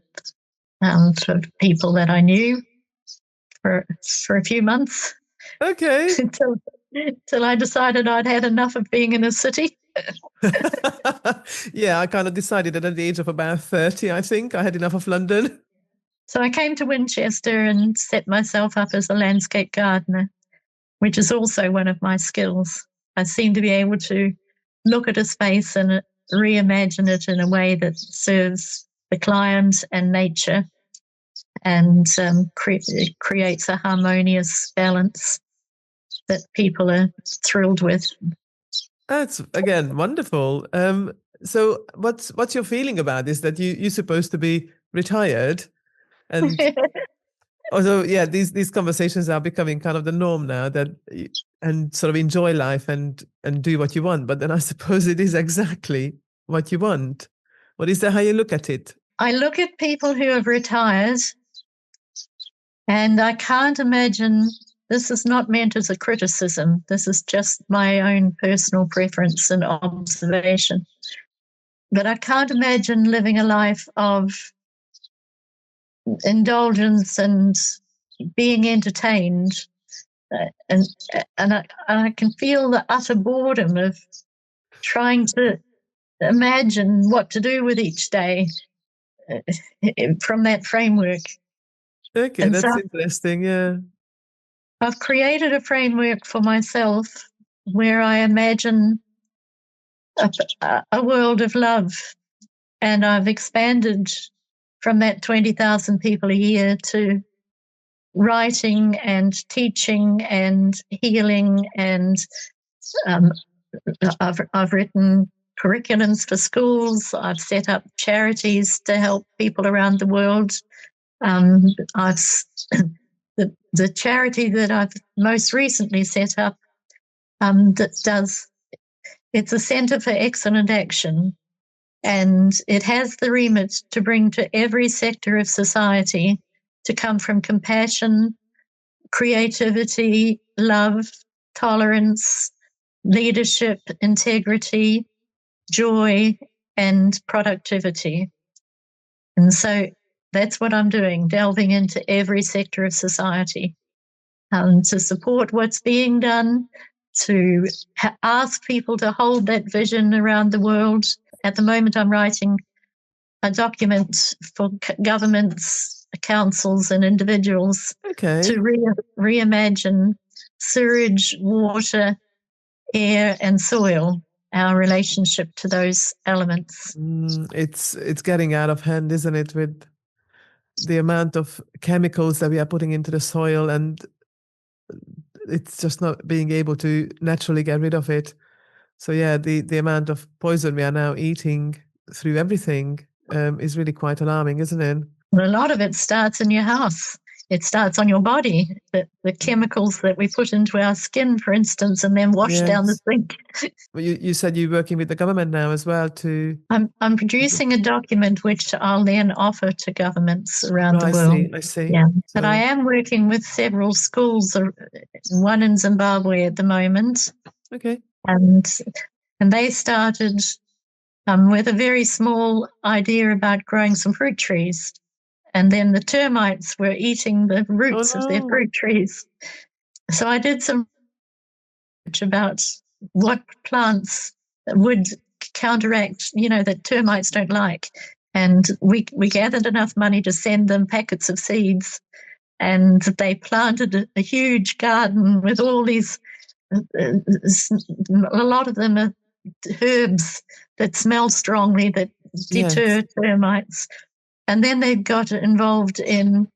for people that I knew for a few months. Okay. Till I decided I'd had enough of being in a city. Yeah, I kind of decided that at the age of about 30, I think, I had enough of London. So I came to Winchester and set myself up as a landscape gardener, which is also one of my skills. I seem to be able to look at a space and reimagine it in a way that serves the client and nature and creates a harmonious balance that people are thrilled with. That's, again, wonderful. So what's your feeling about this, that you're supposed to be retired? And although, yeah, these conversations are becoming kind of the norm now, and sort of enjoy life and do what you want. But then I suppose it is exactly what you want. What is that, how you look at it? I look at people who have retired and I can't imagine, this is not meant as a criticism. This is just my own personal preference and observation. But I can't imagine living a life of indulgence and being entertained. And I can feel the utter boredom of trying to imagine what to do with each day from that framework. Okay, and that's interesting, yeah. I've created a framework for myself where I imagine a world of love, and I've expanded from that 20,000 people a year to writing and teaching and healing, and I've written curriculums for schools. I've set up charities to help people around the world. The charity that I've most recently set up it's a Centre for Excellent Action, and it has the remit to bring to every sector of society to come from compassion, creativity, love, tolerance, leadership, integrity, joy, and productivity. And so that's what I'm doing, delving into every sector of society to support what's being done, to ask people to hold that vision around the world. At the moment, I'm writing a document for governments, councils, and individuals to reimagine sewage, water, air, and soil, our relationship to those elements. It's getting out of hand, isn't it, with the amount of chemicals that we are putting into the soil, and it's just not being able to naturally get rid of it. So yeah, the amount of poison we are now eating through everything is really quite alarming, isn't it? A lot of it starts in your house. It starts on your body. The chemicals that we put into our skin, for instance, and then wash down the sink. Well, you said you're working with the government now as well to... I'm producing a document which I'll then offer to governments around the world. I see. Yeah, but I am working with several schools, one in Zimbabwe at the moment. Okay. And they started with a very small idea about growing some fruit trees. And then the termites were eating the roots of their fruit trees. So I did some research about what plants would counteract, that termites don't like. And we gathered enough money to send them packets of seeds, and they planted a huge garden with all these, a lot of them are herbs that smell strongly, that deter termites. And then they got involved in,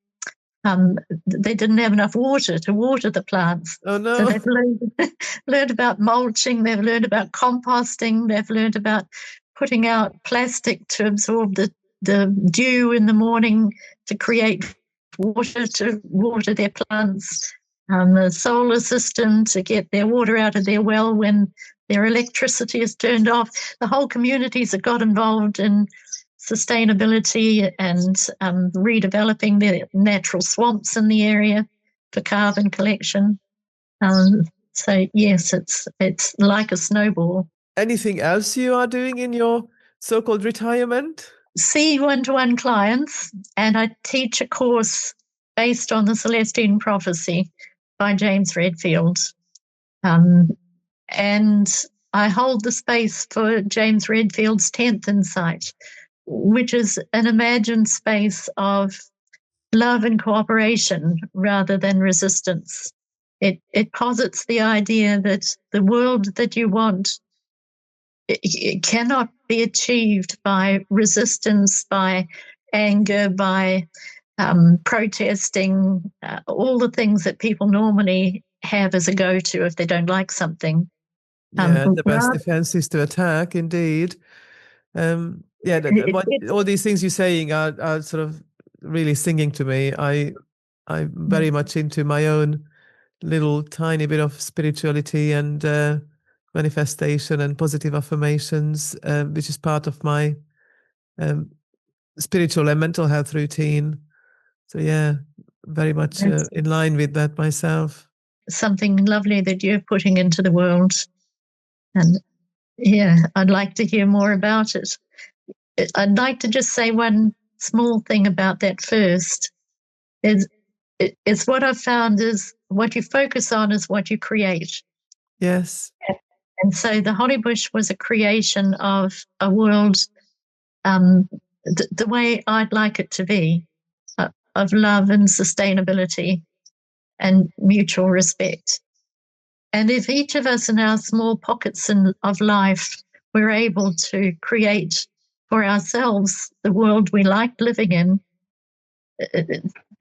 they didn't have enough water to water the plants. Oh, no. So they've learned about mulching, they've learned about composting, they've learned about putting out plastic to absorb the dew in the morning to create water to water their plants, the solar system to get their water out of their well when their electricity is turned off. The whole communities that got involved in sustainability and redeveloping the natural swamps in the area for carbon collection. So yes, it's like a snowball. Anything else you are doing in your so-called retirement? See one-to-one clients, and I teach a course based on the Celestine Prophecy by James Redfield. And I hold the space for James Redfield's 10th Insight, which is an imagined space of love and cooperation rather than resistance. It posits the idea that the world that you want, it cannot be achieved by resistance, by anger, by protesting, all the things that people normally have as a go-to if they don't like something. The best defense is to attack, indeed. All these things you're saying are sort of really singing to me. I'm very much into my own little tiny bit of spirituality and manifestation and positive affirmations, which is part of my spiritual and mental health routine. So yeah, very much in line with that myself. Something lovely that you're putting into the world. And yeah, I'd like to hear more about it. I'd like to just say one small thing about that first. It's what I've found is what you focus on is what you create. Yes. And so the Holly Bush was a creation of a world the way I'd like it to be, of love and sustainability and mutual respect. And if each of us in our small pockets of life, we're able to create for ourselves the world we like living in,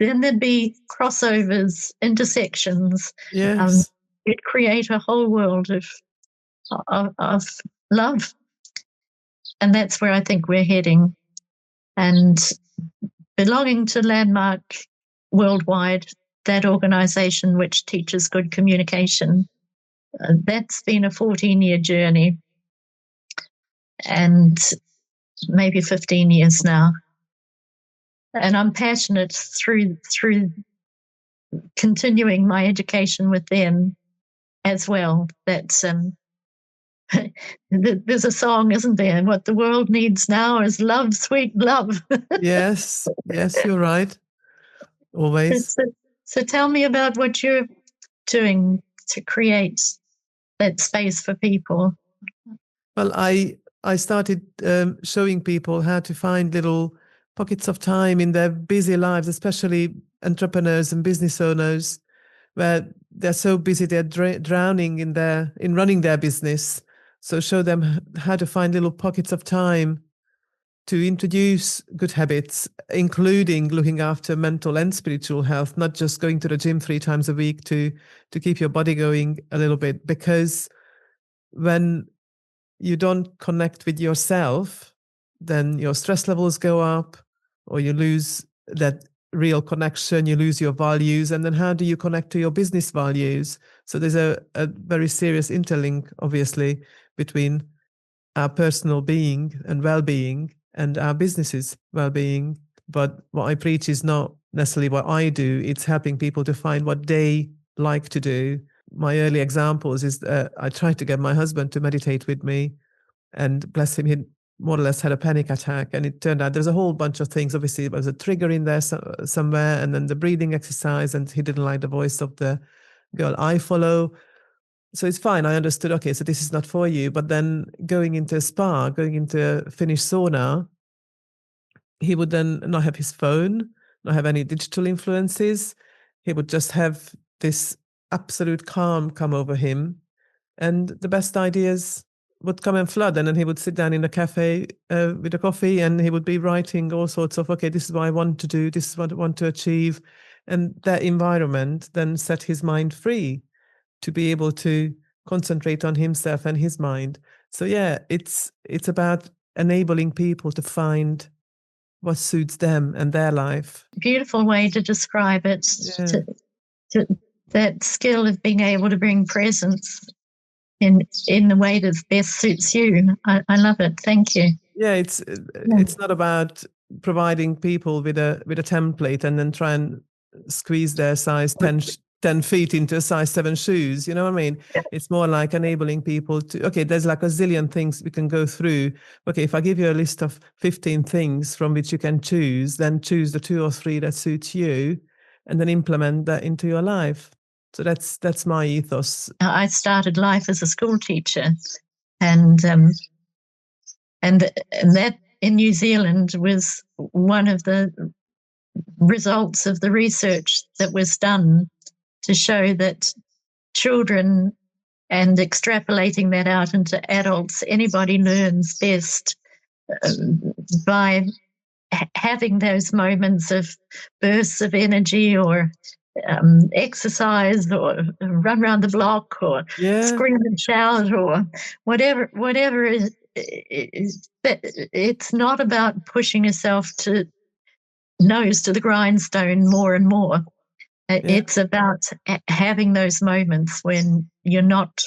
then there'd be crossovers, intersections. Yes. It'd create a whole world of love. And that's where I think we're heading. And belonging to Landmark Worldwide, that organization which teaches good communication, that's been a 14-year journey, and maybe 15 years now. And I'm passionate through continuing my education with them as well. That's there's a song, isn't there? What the world needs now is love, sweet love. Yes, you're right. Always. So tell me about what you're doing to create that space for people. Well, I started showing people how to find little pockets of time in their busy lives, especially entrepreneurs and business owners, where they're so busy they're drowning in running their business. So show them how to find little pockets of time to introduce good habits, including looking after mental and spiritual health, not just going to the gym 3 times a week to keep your body going a little bit. Because when you don't connect with yourself, then your stress levels go up, or you lose that real connection, you lose your values. And then how do you connect to your business values? So there's a very serious interlink, obviously, between our personal being and well-being and our business's well-being. But what I preach is not necessarily what I do. It's helping people to find what they like to do. My early examples is I tried to get my husband to meditate with me, and bless him, he more or less had a panic attack. And it turned out there's a whole bunch of things. Obviously, there was a trigger in there somewhere, and then the breathing exercise, and he didn't like the voice of the girl I follow. So it's fine. I understood, okay, so this is not for you. But then going into a spa, going into a Finnish sauna, he would then not have his phone, not have any digital influences. He would just have this absolute calm come over him. And the best ideas would come and flood. And then he would sit down in the cafe with a coffee, and he would be writing all sorts of, okay, this is what I want to do. This is what I want to achieve. And that environment then set his mind free to be able to concentrate on himself and his mind. So yeah, it's about enabling people to find what suits them and their life. Beautiful way to describe it. Yeah. To that skill of being able to bring presence in the way that best suits you. I love it. Thank you. Yeah, it's not about providing people with a template and then try and squeeze their size 10 feet into a size 7 shoes. You know what I mean? Yeah. It's more like enabling people to, okay, there's like a zillion things we can go through. Okay, if I give you a list of 15 things from which you can choose, then choose the 2 or 3 that suits you and then implement that into your life. So that's my ethos. I started life as a school teacher, and that in New Zealand was one of the results of the research that was done to show that children, and extrapolating that out into adults, anybody learns best by having those moments of bursts of energy, or exercise, or run around the block, or scream and shout, or whatever is. It's not about pushing yourself to nose to the grindstone more and more. Yeah. It's about having those moments when you're not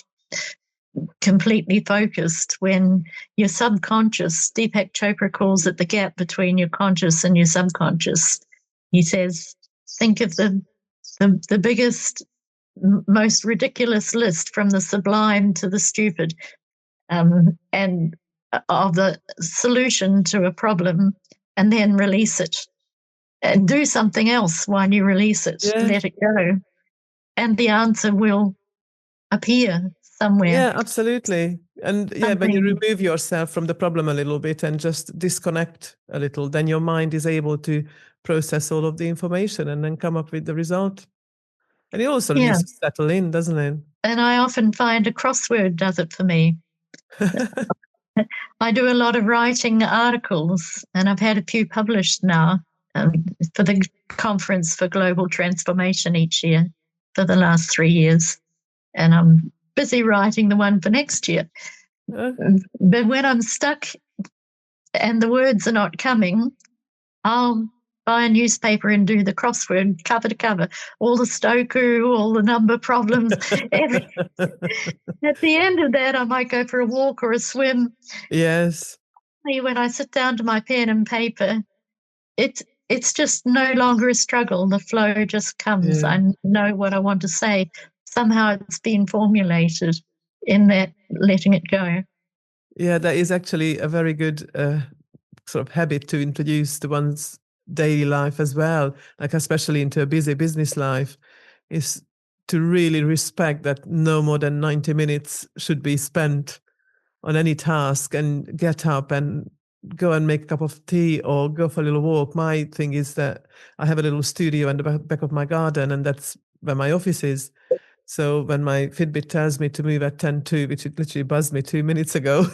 completely focused, when your subconscious, Deepak Chopra calls it the gap between your conscious and your subconscious. He says, think of the biggest, most ridiculous list, from the sublime to the stupid, and of the solution to a problem, and then release it and do something else while you release it. Yeah. Let it go, and the answer will appear somewhere. Yeah, absolutely. And yeah, when you remove yourself from the problem a little bit and just disconnect a little, then your mind is able to process all of the information and then come up with the result. And it also needs to settle in, doesn't it? And I often find a crossword does it for me. I do a lot of writing articles, and I've had a few published now for the Conference for Global Transformation each year for the last 3 years. And I'm busy writing the one for next year. But when I'm stuck and the words are not coming, I'll buy a newspaper and do the crossword cover to cover, all the Stoku, all the number problems. At the end of that, I might go for a walk or a swim. Yes. When I sit down to my pen and paper, it's just no longer a struggle. The flow just comes. I know what I want to say. Somehow it's been formulated in that letting it go. Yeah, that is actually a very good sort of habit to introduce to one's daily life as well, like especially into a busy business life, is to really respect that no more than 90 minutes should be spent on any task, and get up and go and make a cup of tea or go for a little walk. My thing is that I have a little studio in the back of my garden, and that's where my office is. So when my Fitbit tells me to move at 10 to, which it literally buzzed me 2 minutes ago,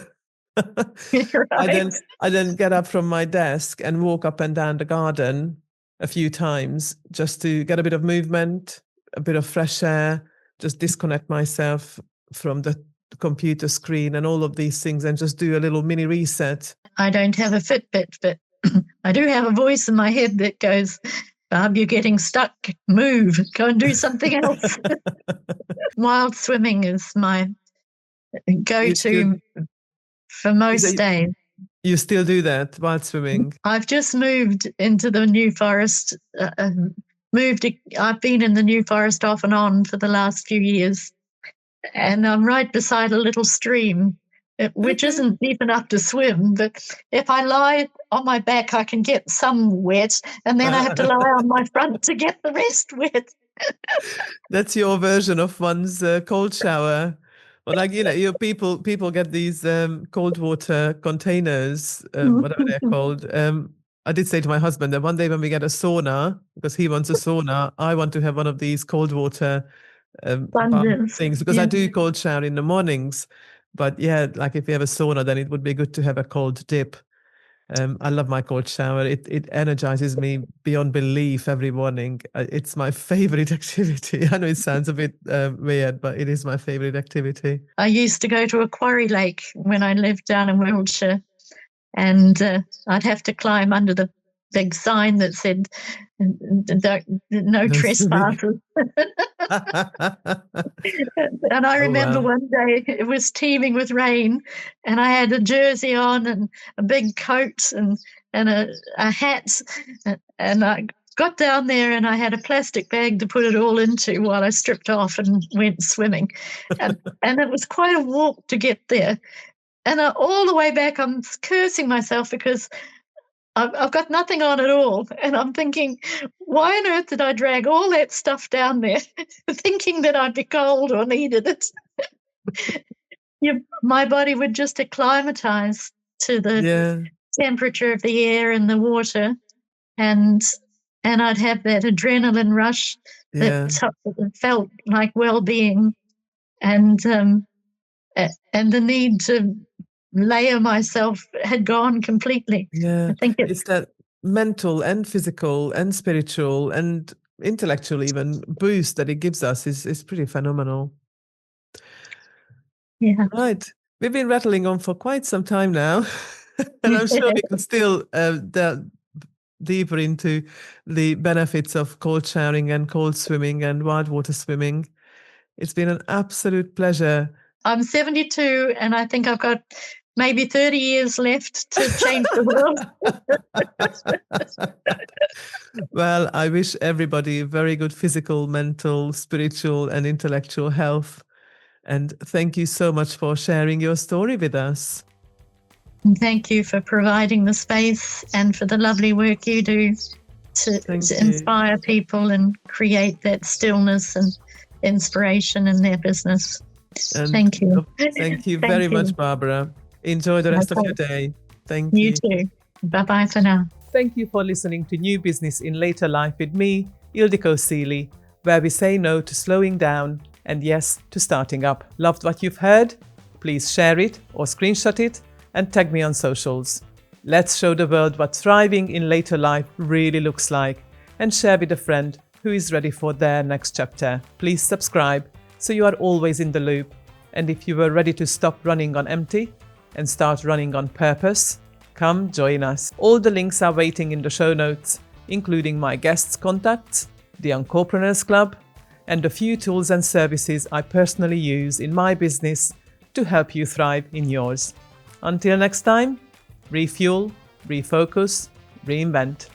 Right. I then get up from my desk and walk up and down the garden a few times just to get a bit of movement, a bit of fresh air, just disconnect myself from the computer screen and all of these things and just do a little mini reset. I don't have a Fitbit, but I do have a voice in my head that goes, Barb, you're getting stuck. Move. Go and do something else. Wild swimming is my go-to for most days. You still do that while swimming? I've just moved into the New Forest. I've been in the New Forest off and on for the last few years, and I'm right beside a little stream, which isn't deep enough to swim. But if I lie on my back, I can get some wet, and then I have to lie on my front to get the rest wet. That's your version of one's cold shower. Well, like, people get these cold water containers, whatever they're called. I did say to my husband that one day when we get a sauna, because he wants a sauna, I want to have one of these cold water things, because I do cold shower in the mornings. But yeah, like if you have a sauna, then it would be good to have a cold dip. I love my cold shower. It energizes me beyond belief every morning. It's my favorite activity. I know it sounds a bit weird, but it is my favorite activity. I used to go to a quarry lake when I lived down in Wiltshire, and I'd have to climb under the big sign that said no trespassers. And I remember one day it was teeming with rain, and I had a jersey on and a big coat and a hat, and I got down there and I had a plastic bag to put it all into while I stripped off and went swimming. And it was quite a walk to get there. And all the way back, I'm cursing myself because I've got nothing on at all. And I'm thinking, why on earth did I drag all that stuff down there, thinking that I'd be cold or needed it? My body would just acclimatize to the temperature of the air and the water. And I'd have that adrenaline rush that felt like well-being, and the need to layer myself had gone completely. Yeah, I think it's that mental and physical and spiritual and intellectual even boost that it gives us is pretty phenomenal. Yeah. Right. We've been rattling on for quite some time now, and I'm sure we can still delve deeper into the benefits of cold showering and cold swimming and wild water swimming. It's been an absolute pleasure. I'm 72, and I think I've got maybe 30 years left to change the world. Well, I wish everybody very good physical, mental, spiritual, and intellectual health. And thank you so much for sharing your story with us. Thank you for providing the space and for the lovely work you do to inspire people and create that stillness and inspiration in their business. And thank you. Thank you very much, Barbara. Enjoy the rest of your day. Thank you. You too. Bye-bye for now. Thank you for listening to New Business in Later Life with me, Ildiko Seeley, where we say no to slowing down and yes to starting up. Loved what you've heard? Please share it or screenshot it and tag me on socials. Let's show the world what thriving in later life really looks like, and share with a friend who is ready for their next chapter. Please subscribe so you are always in the loop. And if you are ready to stop running on empty and start running on purpose, come join us. All the links are waiting in the show notes, including my guests' contacts, the Encorepreneurs Club, and a few tools and services I personally use in my business to help you thrive in yours. Until next time, refuel, refocus, reinvent.